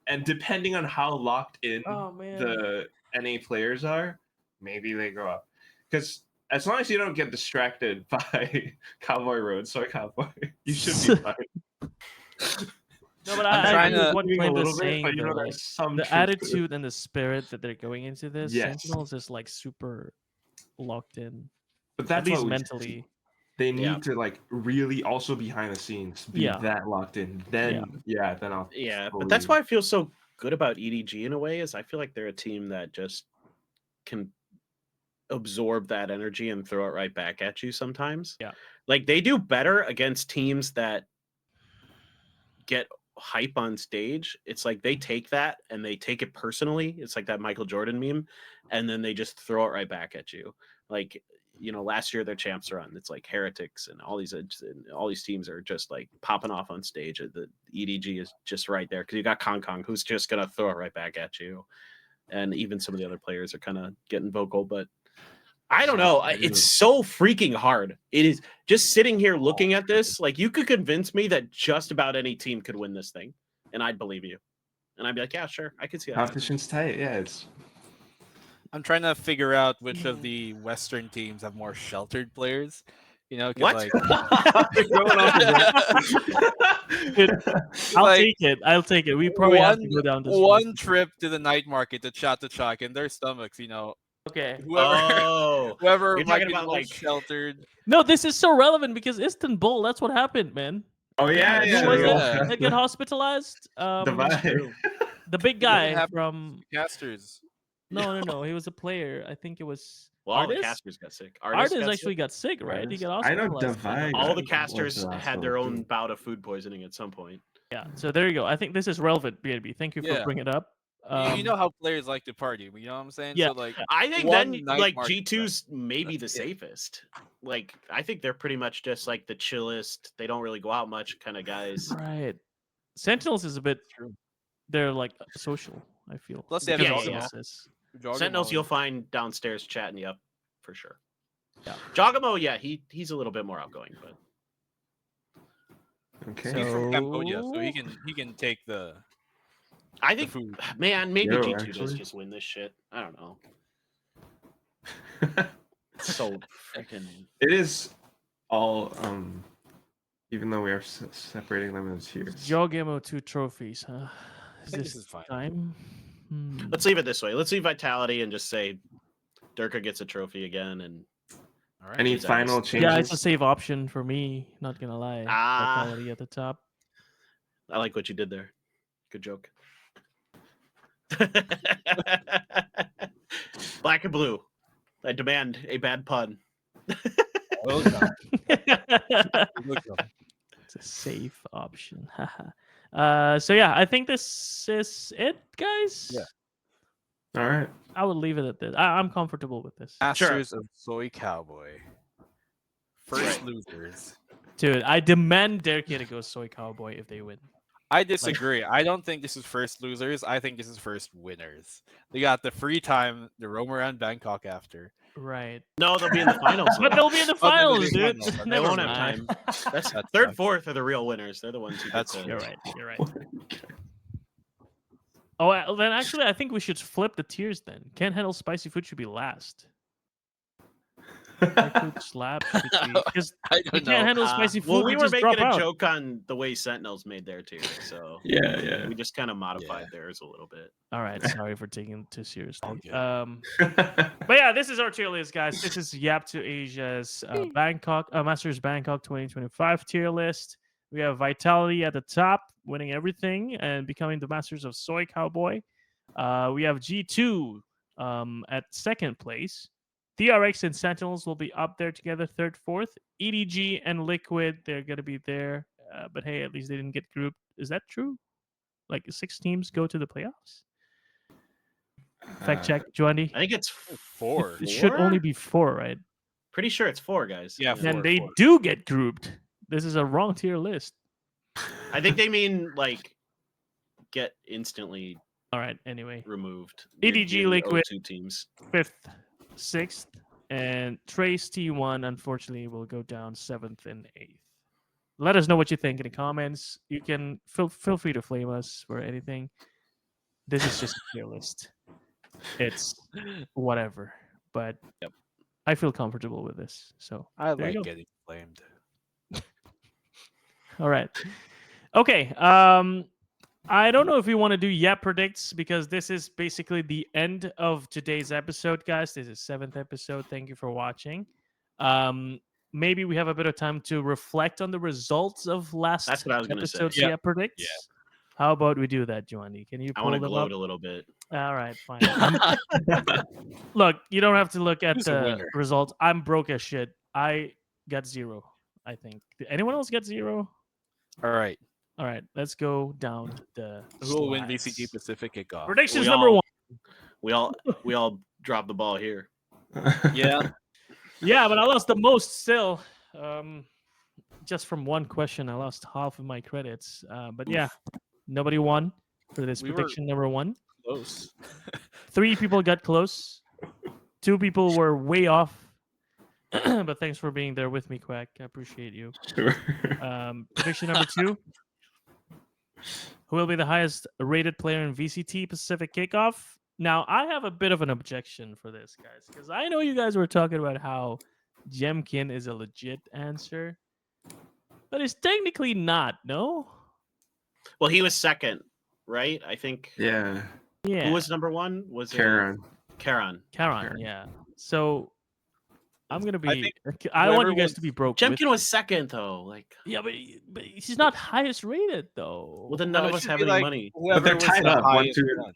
and depending on how locked in Oh man. the NA players are, maybe they go up. Because as long as you don't get distracted by Cowboy Road, Soy Cowboy, you should be fine. No, but I'm I trying agree with to- what Doing a Flame little is bit, saying. but you know, though, there's like, some the truth to it. attitude and the spirit that they're going into this, Yes. Sentinels is like super locked in, But at that's least what we mentally. They need Yeah. to like really also behind the scenes be Yeah. that locked in. Then then I'll But that's fully- why I feel so good about EDG in a way, is I feel like they're a team that just can absorb that energy and throw it right back at you sometimes. Yeah. Like they do better against teams that get hype on stage. It's like they take that and they take it personally. It's like that Michael Jordan meme, and then they just throw it right back at you. Like, you know, last year their champs run, it's like Heretics and all these teams are just like popping off on stage. The EDG is just right there because you got Kong who's just gonna throw it right back at you, and even some of the other players are kind of getting vocal. But I don't know, it's so freaking hard. It is just sitting here looking at this. Like you could convince me that just about any team could win this thing, and I'd believe you, and I'd be like, yeah, sure, I could see that. competition's tight. Yeah, it's I'm trying to figure out which of the Western teams have more sheltered players. You know, 'cause, What? like, going off of that. I'll like, take it. I'll take it. We probably have to go down this road. one trip to the night market to chat to chalk in their stomachs. You know, Okay. Oh, whoever You're might talking be the about, most like- sheltered. No, this is so relevant because Istanbul. That's what happened, man. Oh yeah, Yeah, Who was yeah. it that get hospitalized? Divide. The big What guy happened from. Casters. No. He was a player. I think it was. well, all the Artist? casters got sick. Artist got actually sick. got sick, right? He got I know hospitalized. Divide All the was casters the last had one, their too. own bout of food poisoning at some point. Yeah. So there you go. I think this is relevant, BNB. Thank you for Yeah. bringing it up. You know how players like to party. You know what I'm saying? Yeah. So like, I think One then night like market G2's maybe the That's it. safest. Like I think they're pretty much just like the chillest. They don't really go out much kind of guys. Right. Sentinels is a bit. True. They're like social. I feel. Plus they have Yeah, Jogamo. yeah. Jogamo Sentinels you'll is- find downstairs chatting you up for sure. Yeah. Jogamo, yeah, he's a little bit more outgoing, but Okay. He's from So- Cambodia, so he can take the I think food. man, maybe Yo, G2 does actually. just win this shit. I don't know. It's so freaking It is all even though we are separating them into tiers. Jogamo 2 trophies, huh? Is think this this is fine. time? Let's leave it this way. Let's leave Vitality and just say Durka gets a trophy again and All right. Any Exactly. final changes? Yeah, it's a save option for me. Not gonna lie. Ah. Vitality at the top. I like what you did there. Good joke. Black and blue. I demand a bad pun. Welcome. It's a safe option. So yeah, I think this is it, guys. Yeah. All right. I would leave it at this. I'm comfortable with this. Masters of Soy Cowboy. First losers. Dude, I demand Derek to go Soy Cowboy if they win. I disagree. I don't think this is first losers. I think this is first winners. They got the free time to roam around Bangkok after. Right. No, they'll be in the finals. But they'll be in the Oh, they'll finals, be in the dude. finals. They Never won't have mind. time. That's That's third, fine. fourth are the real winners. They're the ones who That's get to- You're right. You're right. Oh, well, then actually, I think we should flip the tiers then. Can't handle spicy food should be last. Dry food slab should be because I you don't can't know. handle spicy food. Well, we you were just making drop a out. joke on the way Sentinels made their tier, so Yeah, we just kind of modified theirs a little bit. All right, sorry for taking it too seriously. Okay. yeah. But yeah, this is our tier list, guys. This is YAP2ASIA's Bangkok Masters Bangkok 2025 tier list. We have Vitality at the top, winning everything and becoming the Masters of Soy Cowboy. We have G2 at second place. PRX and Sentinels will be up there together, third, fourth. EDG and Liquid, they're going to be there. But hey, at least they didn't get grouped. Is that true? Like 6 teams go to the playoffs? Fact check, Joandy. I think it's Four. It should only be 4, right? pretty sure it's 4 guys. Yeah, Then Four, they four. do get grouped. This is a wrong tier list. I think they mean like get instantly All right, anyway. removed. EDG The Liquid. O2 teams. 5th, 6th, and Trace T1, unfortunately, will go down 7th and 8th. Let us know what you think in the comments. You can feel free to flame us for anything. This is just a tier list. It's whatever, but I feel comfortable with this. So I there you like go. getting flamed. All right. Okay. I don't know if we want to do YAP Predicts because this is basically the end of today's episode, guys. This is 7th episode. Thank you for watching. Maybe we have a bit of time to reflect on the results of last That's what I was gonna say. episode's Yeah. YAP Predicts. How about we do that, Johnny? Can you I pull want to them gloat up? a little bit. All right, fine. Look, you don't have to look at Who's the the winner? results. I'm broke as shit. I got 0, I think. Did anyone else get 0? All right. All right, let's go down the Who will win slides. VCT Pacific Kickoff? Predictions We number all- 1. We all dropped the ball here. Yeah. Yeah, but I lost the most still. Just from one question, I lost half of my credits. But yeah, nobody won for this We were- prediction number 1. Close. 3 people got close. 2 people were way off. But thanks for being there with me, Quack. I appreciate you. Sure. Prediction number 2. Who will be the highest rated player in VCT Pacific Kickoff? Now, I have a bit of an objection for this, guys, because I know you guys were talking about how Jemkin is a legit answer, but it's technically not, no? Well, he was second, right? I think. Yeah. Yeah. Who was number 1? Was it Karen. Karan. Karan, yeah. So I'm going to be... think I want whoever you guys was- to be broke. with Jemkin was second, though. Like, Yeah, but he's not highest rated, though. well, then none No, of it us should have be any like money. whoever they're was tied the up, 1, highest 2. one.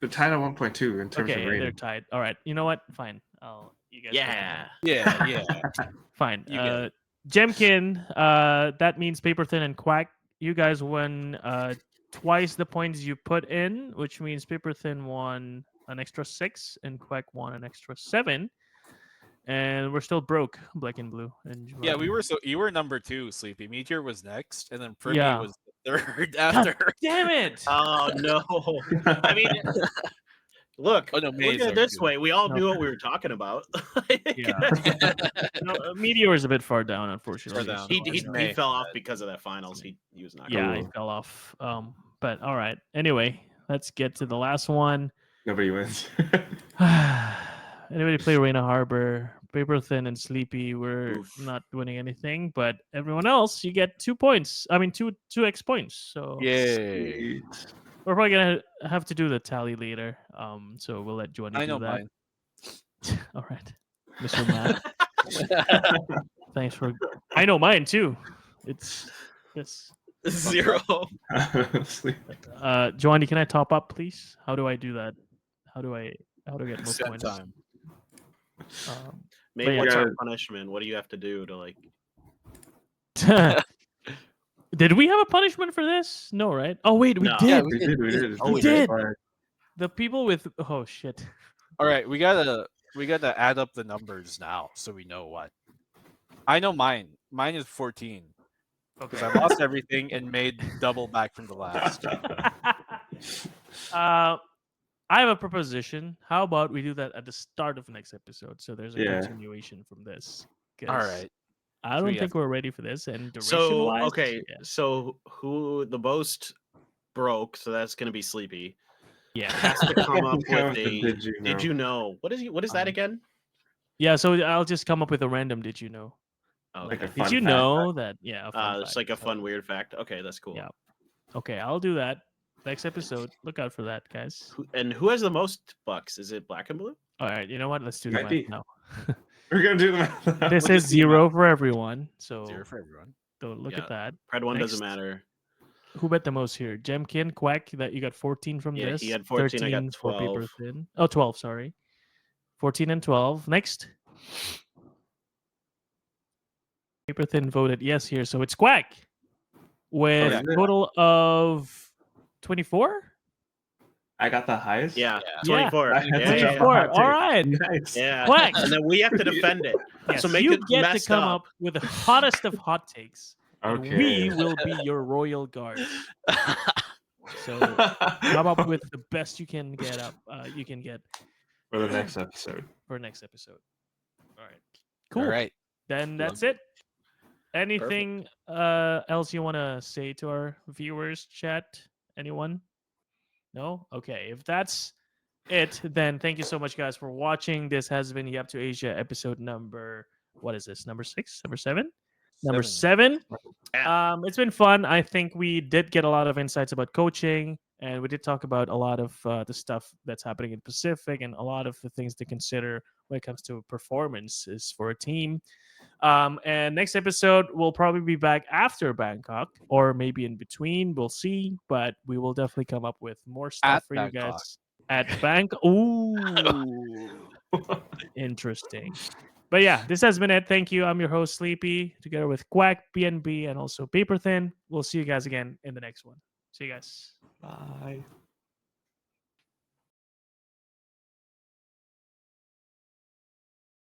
They're tied at 1.2 in terms Okay, of they're rating. tied. All right. You know what? Fine. You guys get the Yeah. Yeah, yeah. Fine. You get it. Jemkin, that means Paperthin and Quack. You guys won twice the points you put in, which means Paperthin won an extra 6 and Quack won an extra 7. And we're still broke, black and blue. And Yeah, we were you were number 2, Sleepy. Meteor was next, and then Privy Yeah. was the third after. Damn it! Oh no! I mean, look, Oh, no, look Maze at it this too. way. We all knew what Okay. we were talking about. Yeah. No, Meteor is a bit far down, unfortunately. Far down. he May. fell off because of that finals. He was not. Yeah, good. he fell off. But all right. Anyway, let's get to the last one. Nobody wins. Anybody play Reina Harbor? Paperthin and Sleepy were Oof. not winning anything, but everyone else, you get 2 points. I mean, 2x points. So Yay. we're probably gonna have to do the tally later. So we'll let Johnny I do know that. mine. All right, Mr. Matt. Thanks for. I know mine too. It's this. 0. Sleep. Johnny, can I top up, please? How do I do that? How do I get more Set points? time. Maybe yeah. what's our punishment? What do you have to do to like? Did we have a punishment for this? No, right? Oh wait, we No. did. Yeah, We did. Oh, we did. Fire. The people with oh shit. All right, we gotta add up the numbers now so we know what. I know mine. Mine is 14 because I lost everything and made double back from the last. I have a proposition. How about we do that at the start of next episode? So there's a Yeah. continuation from this. All 'cause right. I So don't we think we're ready for this. And duration So wise, okay, yeah. so who the most broke? So that's gonna be Sleepy. Yeah. Has to come up Come with with a. the did you know? Did you know? What is that Um, again? Yeah, so I'll just come up with a random did you know? Oh, like okay. a Did fun you fact. know that yeah, a fun It's fact. like a So- fun weird fact. Okay, that's cool. Yeah. Okay, I'll do that. Next episode. Look out for that, guys. And who has the most bucks? Is it black and blue? All right, you know what? Let's do the Might math be. now. We're gonna do the math. This Look is at the amount. 0 for everyone. So 0 for everyone. don't look Yeah. at that. Red one Next. doesn't matter. Who bet the most here? Jemkin, Quack, that you got 14 from Yeah, this. he had 14, I got 13 for 12. Paperthin. Oh, 12, sorry. 14 and 12. Next. Paperthin voted yes here, so it's Quack with yeah. a total of 24? I got the highest. Yeah, Yeah. 24. That's Yeah, a yeah, hot 24. take. All right. Nice. yeah. Quack. And then we have to defend it. Yes, So make you it get to messed come up. up with the hottest of hot takes. And Okay. we will be your royal guard. So come up with the best you can get up. You can get for the next episode. for next episode. All right. Cool. All right. Then that's it. Anything else you want to say to our viewers, chat? Anyone? No? Okay. If that's it, then thank you so much, guys, for watching. This has been YAP2ASIA episode number, what is this? Number 6? Number 7? Number 7. Yeah. It's been fun. I think we did get a lot of insights about coaching, and we did talk about a lot of the stuff that's happening in Pacific and a lot of the things to consider when it comes to performances for a team. And next episode, we'll probably be back after Bangkok or maybe in between. We'll see, but we will definitely come up with more stuff At for Bangkok. you guys at Bangkok. Ooh, interesting. But yeah, this has been it. Thank you. I'm your host, Sleepy, together with Quack, BNB, and also Paperthin. We'll see you guys again in the next one. See you guys. Bye.